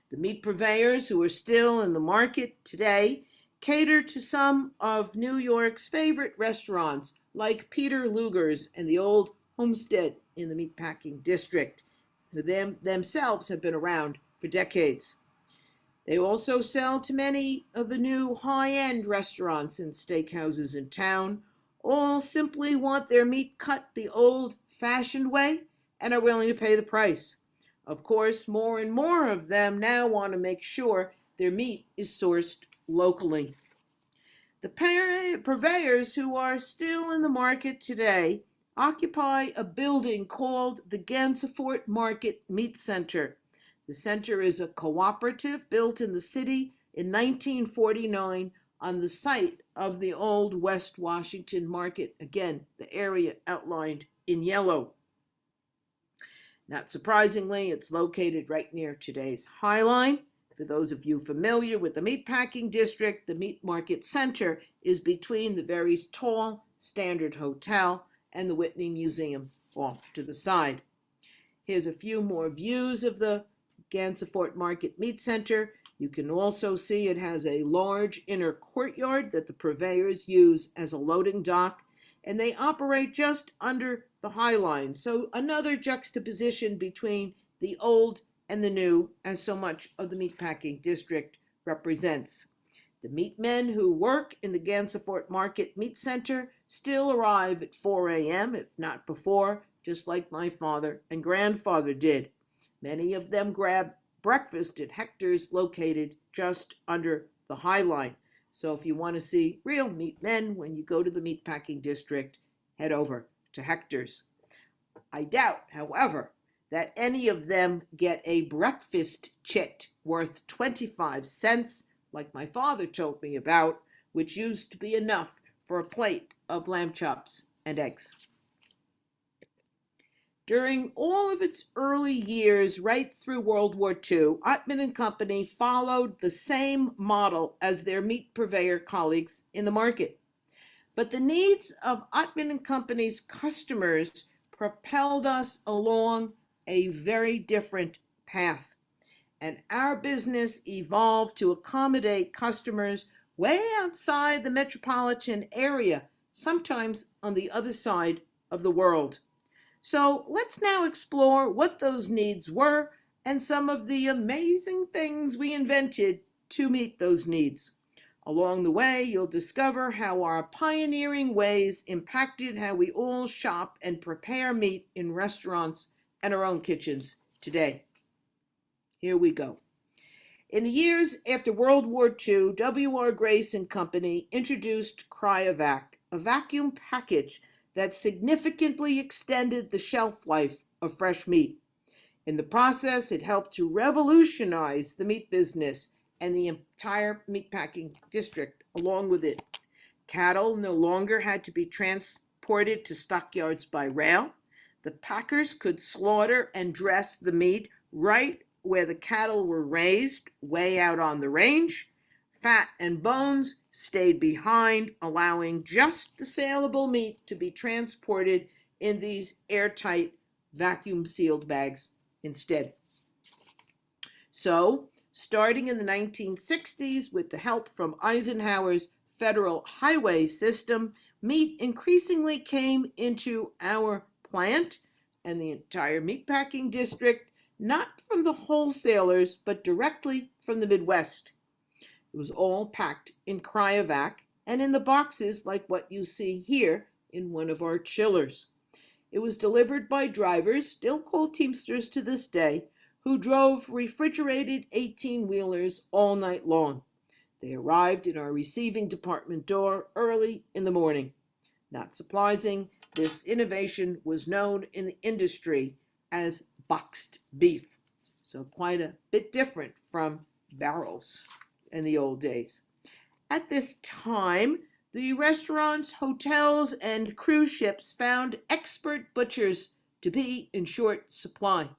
The meat purveyors who are still in the market today cater to some of New York's favorite restaurants like Peter Luger's and the Old Homestead in the Meatpacking District, who themselves have been around for decades. They also sell to many of the new high-end restaurants and steakhouses in town. All simply want their meat cut the old-fashioned way and are willing to pay the price. Of course, more and more of them now want to make sure their meat is sourced locally. The purveyors who are still in the market today occupy a building called the Gansevoort Market Meat Center. The center is a cooperative built in the city in 1949 on the site of the old West Washington Market, again, the area outlined in yellow. Not surprisingly, it's located right near today's High Line. For those of you familiar with the Meatpacking District, the Meat Market Center is between the very tall Standard Hotel and the Whitney Museum off to the side. Here's a few more views of the Gansevoort Market Meat Center. You can also see it has a large inner courtyard that the purveyors use as a loading dock, and they operate just under the High Line. So another juxtaposition between the old and the new, as so much of the Meatpacking District represents. The meat men who work in the Gansevoort Market Meat Center still arrive at 4 a.m., if not before, just like my father and grandfather did. Many of them grab breakfast at Hector's, located just under the High Line. So if you want to see real meat men when you go to the Meatpacking District, head over to Hector's. I doubt, however, that any of them get a breakfast chit worth 25 cents, like my father told me about, which used to be enough for a plate of lamb chops and eggs. During all of its early years, right through World War II, Oatman Company followed the same model as their meat purveyor colleagues in the market. But the needs of Oatman Company's customers propelled us along a very different path. And our business evolved to accommodate customers way outside the metropolitan area, sometimes on the other side of the world. So let's now explore what those needs were and some of the amazing things we invented to meet those needs. Along the way, you'll discover how our pioneering ways impacted how we all shop and prepare meat in restaurants and our own kitchens today. Here we go. In the years after World War II, W.R. Grace and Company introduced Cryovac, a vacuum package that significantly extended the shelf life of fresh meat. In the process, it helped to revolutionize the meat business and the entire meatpacking district along with it. Cattle no longer had to be transported to stockyards by rail. The packers could slaughter and dress the meat right where the cattle were raised, way out on the range. Fat and bones stayed behind, allowing just the saleable meat to be transported in these airtight, vacuum-sealed bags instead. So, starting in the 1960s, with the help from Eisenhower's federal highway system, meat increasingly came into our plant and the entire meatpacking district, not from the wholesalers, but directly from the Midwest. It was all packed in Cryovac and in the boxes like what you see here in one of our chillers. It was delivered by drivers, still called Teamsters to this day, who drove refrigerated 18-wheelers all night long. They arrived in our receiving department door early in the morning. Not surprising, this innovation was known in the industry as boxed beef. So quite a bit different from barrels in the old days. At this time, the restaurants, hotels, and cruise ships found expert butchers to be in short supply.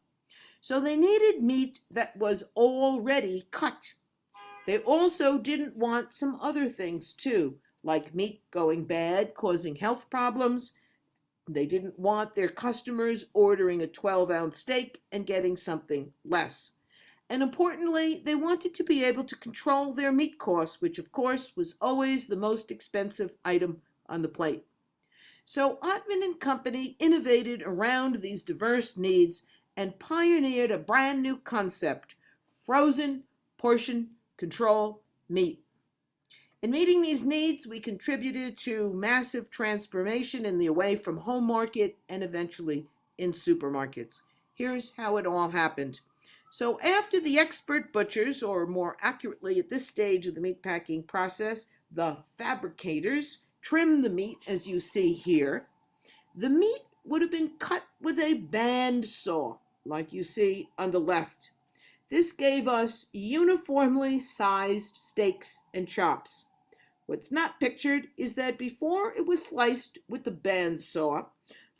So they needed meat that was already cut. They also didn't want some other things too, like meat going bad, causing health problems. They didn't want their customers ordering a 12-ounce steak and getting something less. And importantly, they wanted to be able to control their meat costs, which of course was always the most expensive item on the plate. So Ottman Company innovated around these diverse needs and pioneered a brand new concept, frozen portion control, meat. In meeting these needs, we contributed to massive transformation in the away-from-home market and eventually in supermarkets. Here's how it all happened. So after the expert butchers, or more accurately at this stage of the meatpacking process, the fabricators, trimmed the meat as you see here, the meat would have been cut with a band saw, like you see on the left. This gave us uniformly sized steaks and chops. What's not pictured is that before it was sliced with the band saw,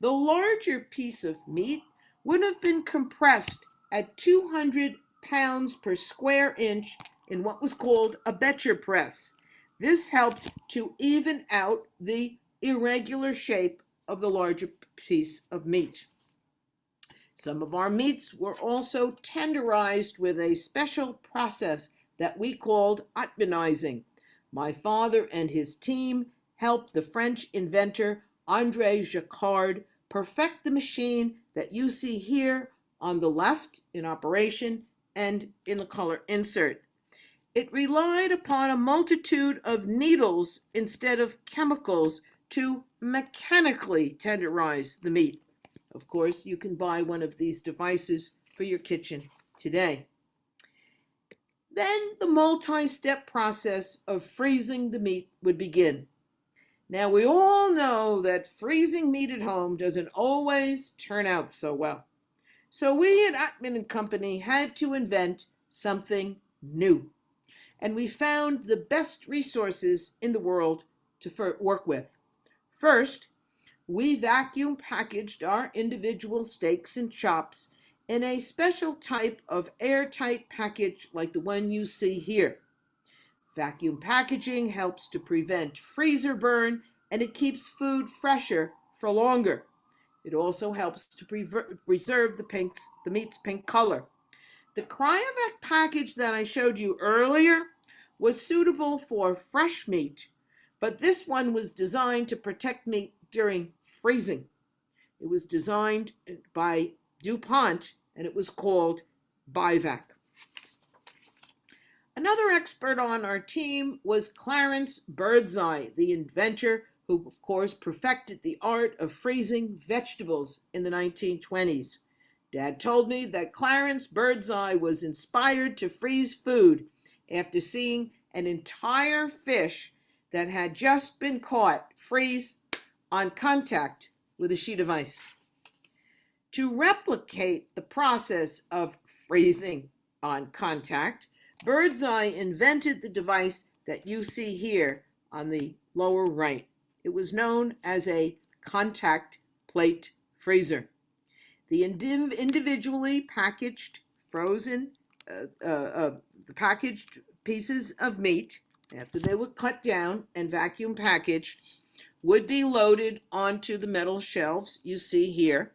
the larger piece of meat would have been compressed at 200 pounds per square inch in what was called a Becher press. This helped to even out the irregular shape of the larger piece of meat. Some of our meats were also tenderized with a special process that we called Ottmanizing. My father and his team helped the French inventor André Jacquard perfect the machine that you see here on the left in operation and in the color insert. It relied upon a multitude of needles instead of chemicals to mechanically tenderize the meat. Of course, you can buy one of these devices for your kitchen today. Then the multi-step process of freezing the meat would begin. Now, we all know that freezing meat at home doesn't always turn out so well. So we at Oatman Company had to invent something new. And we found the best resources in the world to work with. First, we vacuum packaged our individual steaks and chops in a special type of airtight package like the one you see here. Vacuum packaging helps to prevent freezer burn, and it keeps food fresher for longer. It also helps to preserve the meat's pink color. The Cryovac package that I showed you earlier was suitable for fresh meat, but this one was designed to protect meat during freezing. It was designed by DuPont, and it was called Bivac. Another expert on our team was Clarence Birdseye, the inventor who, of course, perfected the art of freezing vegetables in the 1920s. Dad told me that Clarence Birdseye was inspired to freeze food after seeing an entire fish that had just been caught freeze on contact with a sheet of ice. To replicate the process of freezing on contact, Birdseye invented the device that you see here on the lower right. It was known as a contact plate freezer. The individually packaged the packaged pieces of meat, after they were cut down and vacuum packaged, would be loaded onto the metal shelves you see here.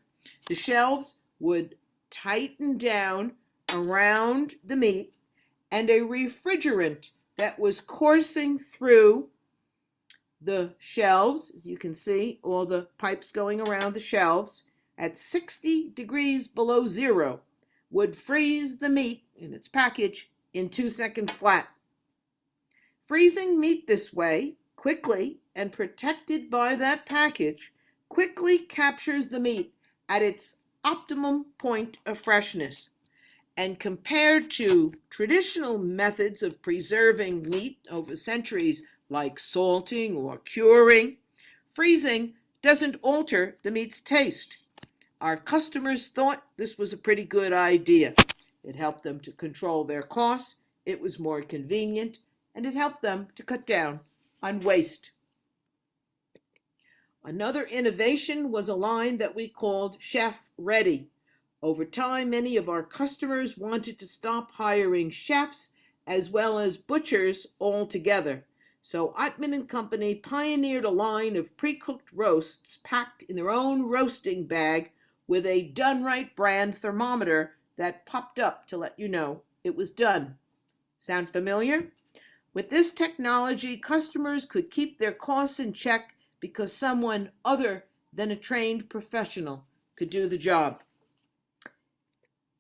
The shelves would tighten down around the meat, and a refrigerant that was coursing through the shelves, as you can see, all the pipes going around the shelves, at 60 degrees below zero, would freeze the meat in its package in 2 seconds flat. Freezing meat this way, quickly and protected by that package, quickly captures the meat at its optimum point of freshness. And compared to traditional methods of preserving meat over centuries, like salting or curing, freezing doesn't alter the meat's taste. Our customers thought this was a pretty good idea. It helped them to control their costs, it was more convenient, and it helped them to cut down on waste. Another innovation was a line that we called Chef Ready. Over time, many of our customers wanted to stop hiring chefs as well as butchers altogether. So Oatman Company pioneered a line of pre-cooked roasts packed in their own roasting bag with a Done Right brand thermometer that popped up to let you know it was done. Sound familiar? With this technology, customers could keep their costs in check because someone other than a trained professional could do the job.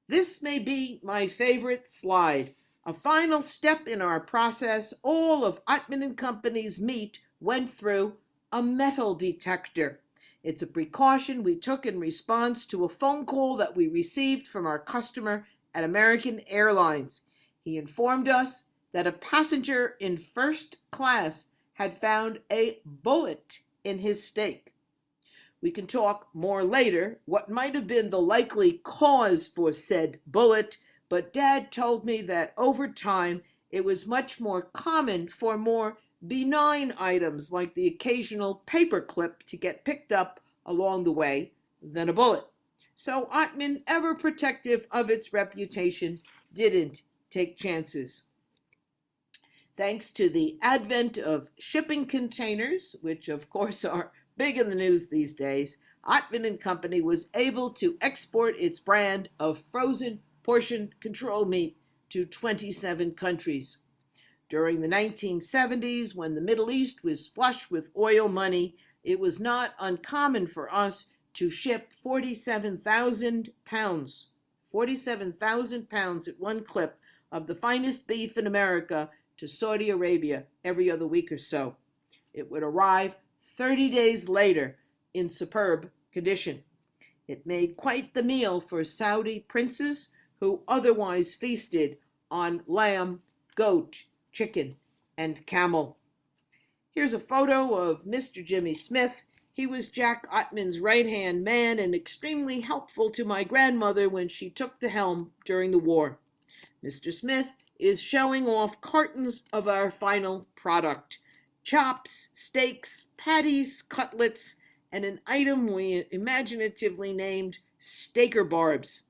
This may be my favorite slide. A final step in our process, all of Oatman Company's meat went through a metal detector. It's a precaution we took in response to a phone call that we received from our customer at American Airlines. He informed us that a passenger in first class had found a bullet in his steak. We can talk more later what might have been the likely cause for said bullet, but Dad told me that over time it was much more common for more benign items like the occasional paper clip to get picked up along the way than a bullet. So Ottman, ever protective of its reputation, didn't take chances. Thanks to the advent of shipping containers, which of course are big in the news these days, Oatman Company was able to export its brand of frozen portion control meat to 27 countries. During the 1970s, when the Middle East was flush with oil money, it was not uncommon for us to ship 47,000 pounds at one clip of the finest beef in America to Saudi Arabia every other week or so. It would arrive 30 days later in superb condition. It made quite the meal for Saudi princes who otherwise feasted on lamb, goat, chicken, and camel. Here's a photo of Mr. Jimmy Smith. He was Jack Ottman's right-hand man and extremely helpful to my grandmother when she took the helm during the war. Mr. Smith is showing off cartons of our final product: chops, steaks, patties, cutlets, and an item we imaginatively named Steaker Barbs.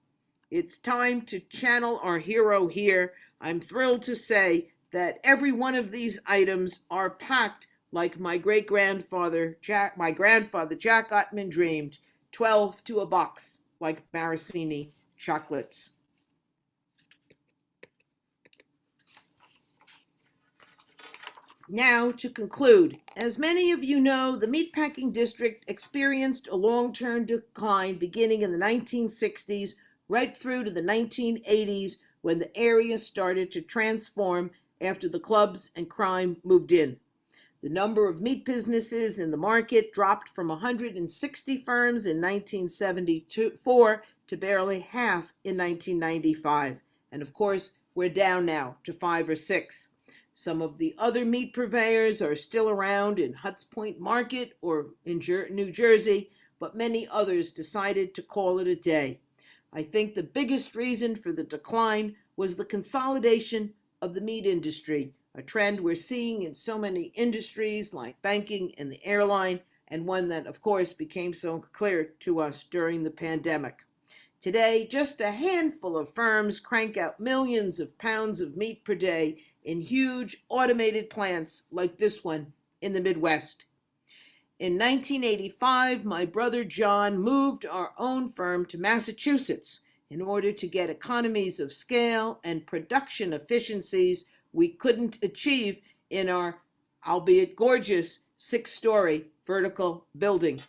It's time to channel our hero here. I'm thrilled to say that every one of these items are packed like my grandfather Jack Ottman dreamed, 12 to a box, like maraschino chocolates. Now, to conclude, as many of you know, the Meatpacking District experienced a long-term decline beginning in the 1960s right through to the 1980s, when the area started to transform after the clubs and crime moved in. The number of meat businesses in the market dropped from 160 firms in 1974 to barely half in 1995. And of course, we're down now to 5 or 6. Some of the other meat purveyors are still around in Hudson Market or in New Jersey, but many others decided to call it a day. I think the biggest reason for the decline was the consolidation of the meat industry, a trend we're seeing in so many industries like banking and the airline, and one that, of course, became so clear to us during the pandemic. Today, just a handful of firms crank out millions of pounds of meat per day in huge automated plants like this one in the Midwest. In 1985, my brother John moved our own firm to Massachusetts in order to get economies of scale and production efficiencies we couldn't achieve in our, albeit gorgeous, 6-story vertical building.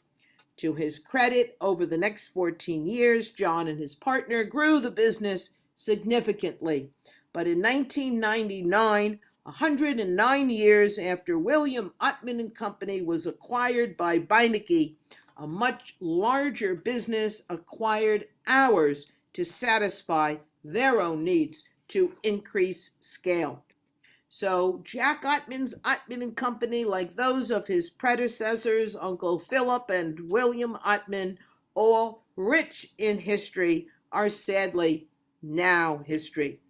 To his credit, over the next 14 years, John and his partner grew the business significantly. But in 1999, 109 years after William Oatman Company was acquired by Beinecke, a much larger business acquired ours to satisfy their own needs to increase scale. So Jack Ottman's Oatman Company, like those of his predecessors, Uncle Philip and William Oatman, all rich in history, are sadly now history.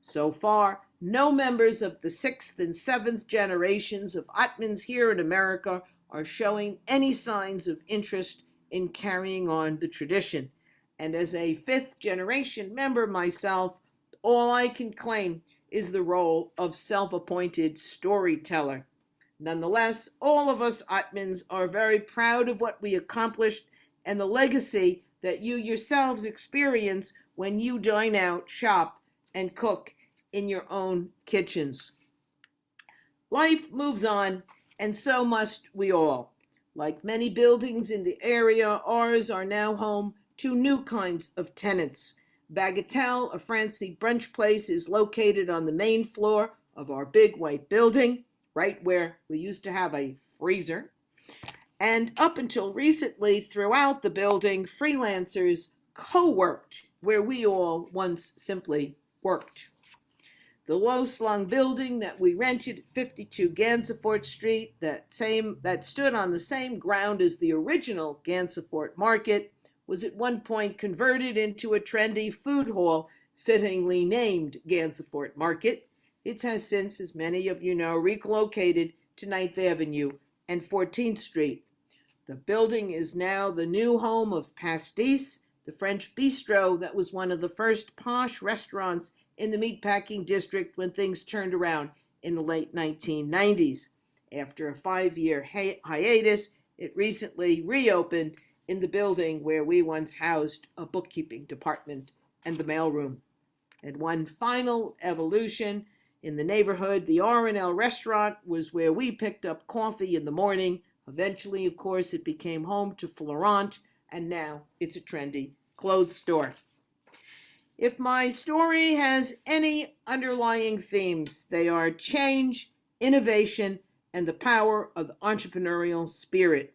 So far, no members of the 6th and 7th generations of Oatmans here in America are showing any signs of interest in carrying on the tradition. And as a 5th generation member myself, all I can claim is the role of self-appointed storyteller. Nonetheless, all of us Oatmans are very proud of what we accomplished and the legacy that you yourselves experience when you dine out, shop, and cook in your own kitchens. Life moves on, and so must we all. Like many buildings in the area, ours are now home to new kinds of tenants. Bagatelle, a fancy brunch place, is located on the main floor of our big white building, right where we used to have a freezer. And up until recently, throughout the building, freelancers co-worked where we all once simply worked. The low-slung building that we rented at 52 Gansevoort Street, that stood on the same ground as the original Gansevoort Market, was at one point converted into a trendy food hall fittingly named Gansevoort Market. It has since, as many of you know, relocated to 9th Avenue and 14th Street. The building is now the new home of Pastis, the French bistro that was one of the first posh restaurants in the Meatpacking District when things turned around in the late 1990s. After a 5-year hiatus, it recently reopened in the building where we once housed a bookkeeping department and the mailroom. And one final evolution in the neighborhood, the R&L restaurant was where we picked up coffee in the morning. Eventually, of course, it became home to Florent, and now it's a trendy clothes store. If my story has any underlying themes, they are change, innovation, and the power of the entrepreneurial spirit.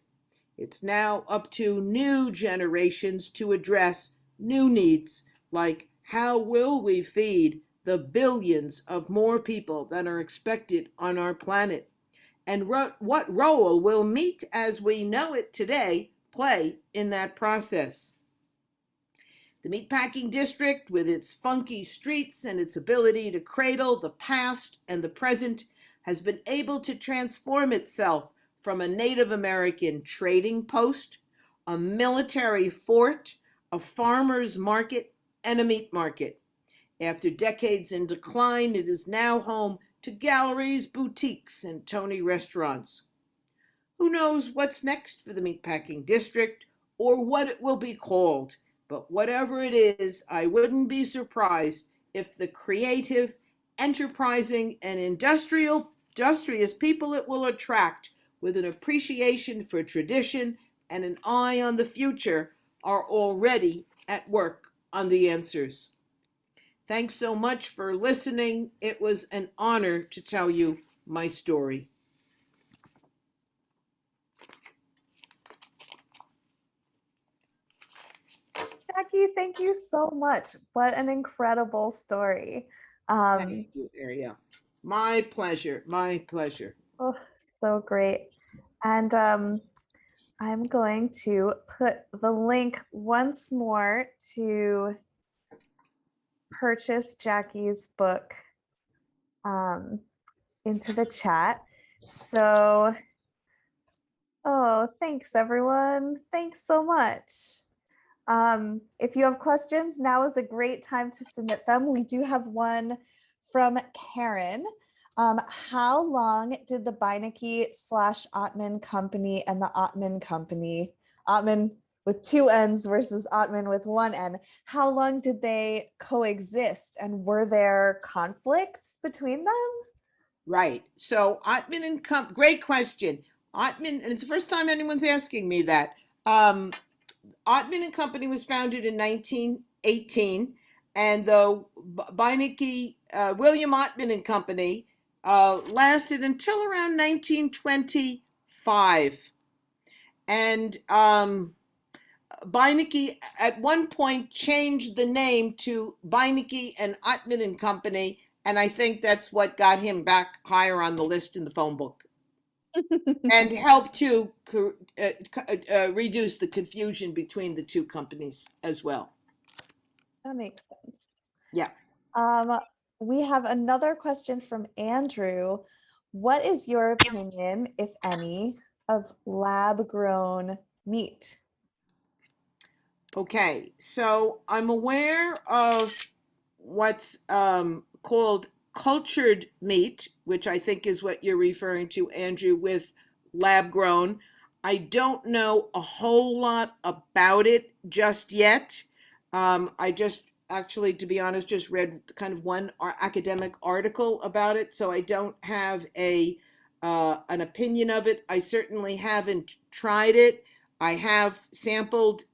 It's now up to new generations to address new needs, like how will we feed the billions of more people that are expected on our planet? And what role will meat as we know it today play in that process? The Meatpacking District, with its funky streets and its ability to cradle the past and the present, has been able to transform itself from a Native American trading post, a military fort, a farmer's market, and a meat market. After decades in decline, it is now home to galleries, boutiques, and Tony restaurants. Who knows what's next for the Meatpacking District or what it will be called? But whatever it is, I wouldn't be surprised if the creative, enterprising, and industrious people it will attract, with an appreciation for tradition and an eye on the future, are already at work on the answers. Thanks so much for listening. It was an honor to tell you my story. Jackie, thank you so much. What an incredible story. Thank you, Ariel. My pleasure. My pleasure. Oh, so great. And I'm going to put the link once more to purchase Jackie's book into the chat. So, oh, thanks everyone. Thanks so much. If you have questions, now is a great time to submit them. We do have one from Karen. How long did the Beinecke / Ottman Company and the Oatman Company, Ottman with 2 N's versus Ottman with 1 N, how long did they coexist, and were there conflicts between them? Right. So Atman and Company, great question. Atman, and it's the first time anyone's asking me that. Oatman and Company was founded in 1918, and the Beinecke, William Oatman and Company lasted until around 1925. And Beinecke at one point changed the name to Beinecke and Oatman and Company, and I think that's what got him back higher on the list in the phone book and helped to reduce the confusion between the two companies as well. That makes sense. Yeah. We have another question from Andrew. What is your opinion, if any, of lab-grown meat? Okay, so I'm aware of what's called cultured meat, which I think is what you're referring to, Andrew, with lab grown. I don't know a whole lot about it just yet. I just actually, to be honest, just read kind of one academic article about it, so I don't have an opinion of it. I certainly haven't tried it. I have sampled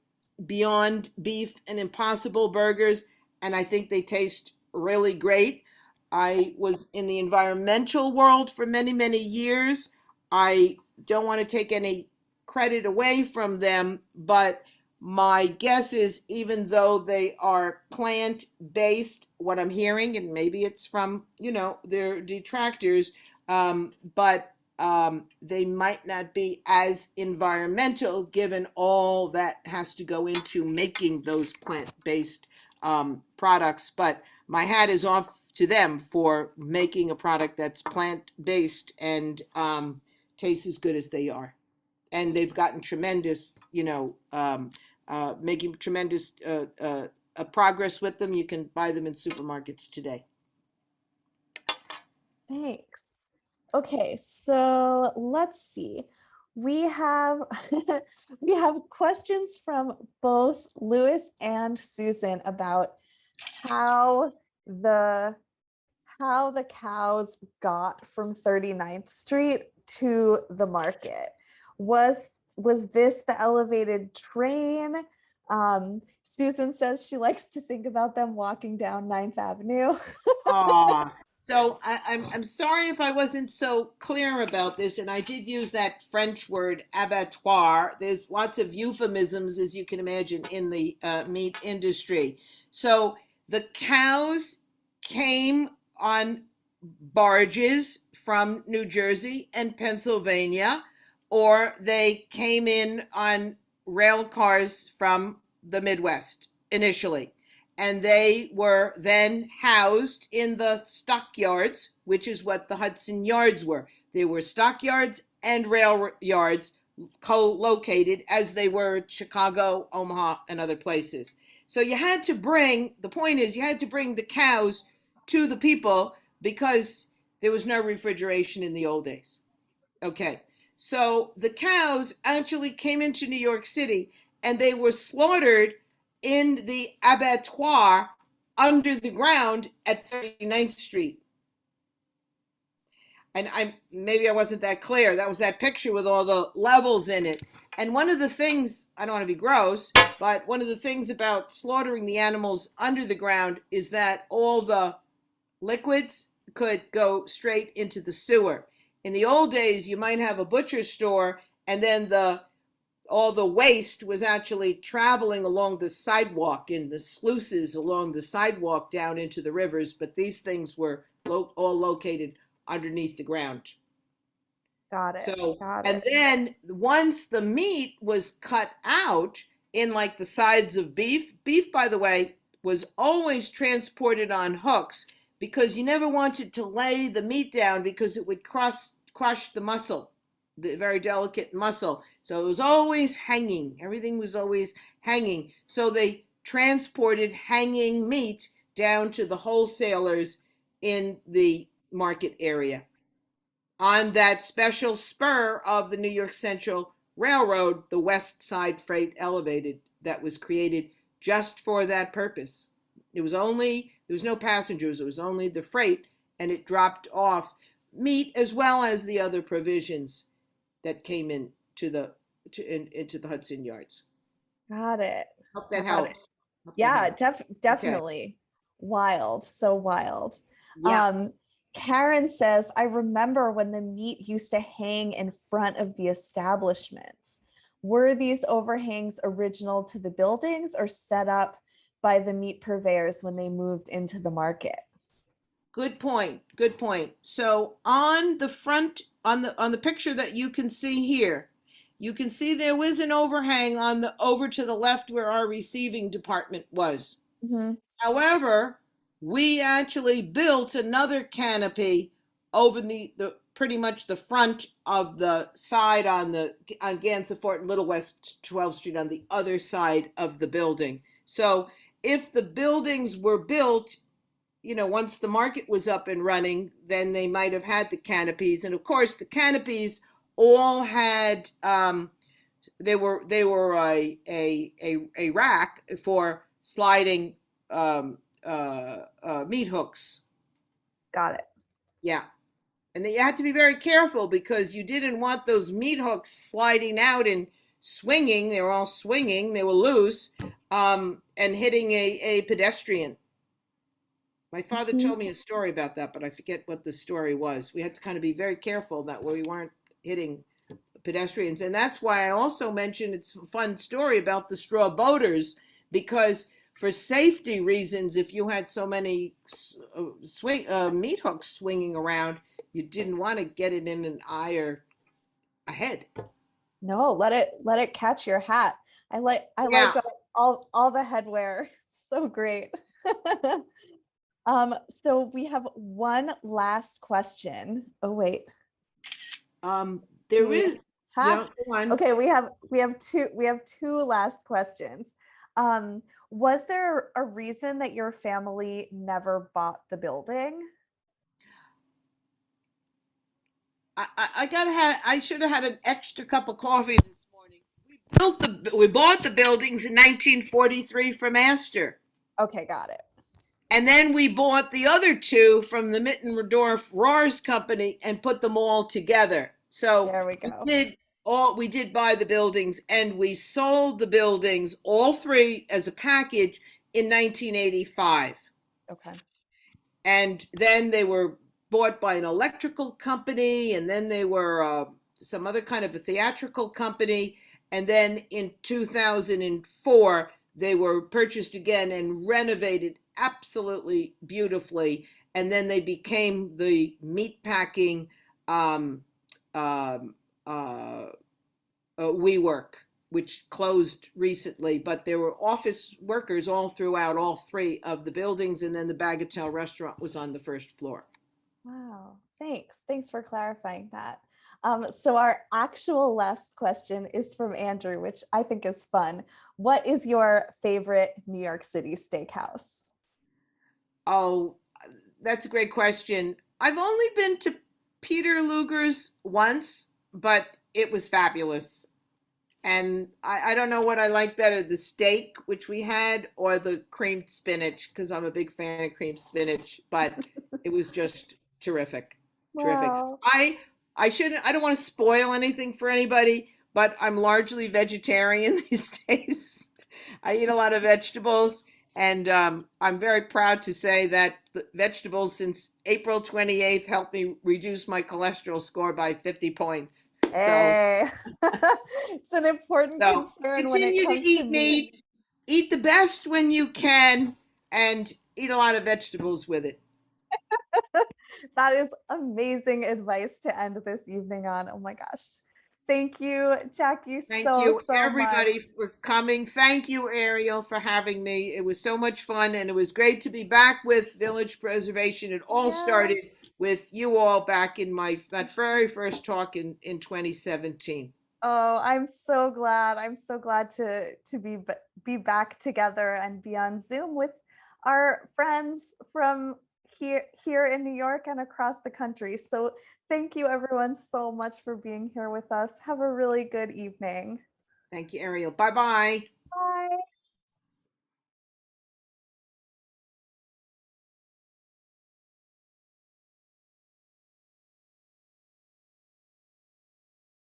Beyond Beef and Impossible burgers, and I think they taste really great. I was in the environmental world for many, many years. I don't want to take any credit away from them, but my guess is even though they are plant-based, what I'm hearing, and maybe it's from, their detractors, but they might not be as environmental given all that has to go into making those plant-based products. But my hat is off to them for making a product that's plant-based and tastes as good as they are. And they've gotten tremendous, making tremendous progress with them. You can buy them in supermarkets today. Thanks. Okay, so let's see. We have we have questions from both Louis and Susan about how the cows got from 39th Street to the market. Was this the elevated train? Susan says she likes to think about them walking down 9th Avenue. So I'm sorry if I wasn't so clear about this, and I did use that French word abattoir. There's lots of euphemisms, as you can imagine, in the meat industry. So the cows came on barges from New Jersey and Pennsylvania, or they came in on rail cars from the Midwest initially. And they were then housed in the stockyards, which is what the Hudson yards were. They were stockyards and rail yards co-located as they were at Chicago, Omaha, and other places. So you had to bring the cows to the people because there was no refrigeration in the old days. Okay, so the cows actually came into New York City and they were slaughtered in the abattoir under the ground at 39th Street. And maybe I wasn't that clear. That was that picture with all the levels in it. And one of the things, I don't want to be gross, but one of the things about slaughtering the animals under the ground is that all the liquids could go straight into the sewer. In the old days, you might have a butcher store and then all the waste was actually traveling along the sidewalk in the sluices along the sidewalk down into the rivers, but these things were all located underneath the ground. Got it. So, and then once the meat was cut out in like the sides of beef, by the way, was always transported on hooks because you never wanted to lay the meat down because it would crush the muscle, the very delicate muscle. So it was always hanging. Everything was always hanging. So they transported hanging meat down to the wholesalers in the market area on that special spur of the New York Central Railroad, the West Side Freight Elevated, that was created just for that purpose. There was no passengers, it was only the freight, and it dropped off meat as well as the other provisions that came into the Hudson Yards. Got it. Hope that helps. Yeah, definitely. Okay. Wild, so wild. Yeah. Karen says, I remember when the meat used to hang in front of the establishments. Were these overhangs original to the buildings or set up by the meat purveyors when they moved into the market? Good point. Good point. So on the front, on the picture that you can see here, you can see there was an overhang over to the left where our receiving department was. Mm-hmm. However, we actually built another canopy over the pretty much the front of the side on Gansevoort and Little West 12th Street on the other side of the building. So if the buildings were built, once the market was up and running, then they might have had the canopies. And of course, the canopies all had they were a rack for sliding meat hooks. Got it. Yeah. And then you had to be very careful because you didn't want those meat hooks sliding out and swinging. They were all swinging. They were loose and hitting a pedestrian. My father Mhm. told me a story about that, but I forget what the story was. We had to kind of be very careful that we weren't hitting pedestrians. And that's why I also mentioned it's a fun story about the straw boaters, because for safety reasons, if you had so many meat hooks swinging around, you didn't want to get it in an eye or a head. No, let it catch your hat. I like Yeah. all the headwear. So great. So we have one last question. Oh wait, do There we is, have yeah, go on. okay, we have two last questions. Was there a reason that your family never bought the building? I should have had an extra cup of coffee this morning. We bought the buildings in 1943 from Astor. Okay, got it. And then we bought the other two from the Mittendorf Roars company and put them all together. So There we we go. did we did buy the buildings, and we sold the buildings all three as a package in 1985. Okay. And then they were bought by an electrical company, and then they were some other kind of a theatrical company, and then in 2004 they were purchased again and renovated absolutely beautifully, and then they became the meatpacking um, um, uh, WeWork, which closed recently, but there were office workers all throughout all three of the buildings, and then the Bagatelle restaurant was on the first floor. Wow. Thanks. Thanks for clarifying that. So our actual last question is from Andrew, which I think is fun. What is your favorite New York City steakhouse? Oh, that's a great question. I've only been to Peter Luger's once, but it was fabulous. And I don't know what I like better, the steak, which we had, or the creamed spinach, because I'm a big fan of creamed spinach, but it was just terrific. Terrific. Wow. I don't want to spoil anything for anybody, but I'm largely vegetarian these days. I eat a lot of vegetables, and I'm very proud to say that the vegetables since April 28th helped me reduce my cholesterol score by 50 points. So Hey, it's an important so concern when it continue to comes to eat meat. meat, eat the best when you can, and eat a lot of vegetables with it. That is amazing advice to end this evening on. Oh my gosh. Thank you, Jackie, Thank so, you, so much. everybody, for coming. Thank you, Ariel, for having me. It was so much fun, and it was great to be back with Village Preservation. It all Yeah. started with you all back in that very first talk in 2017. Oh, I'm so glad. I'm so glad to be back together and be on Zoom with our friends from here in New York and across the country. So thank you everyone so much for being here with us. Have a really good evening. Thank you, Ariel. Bye bye.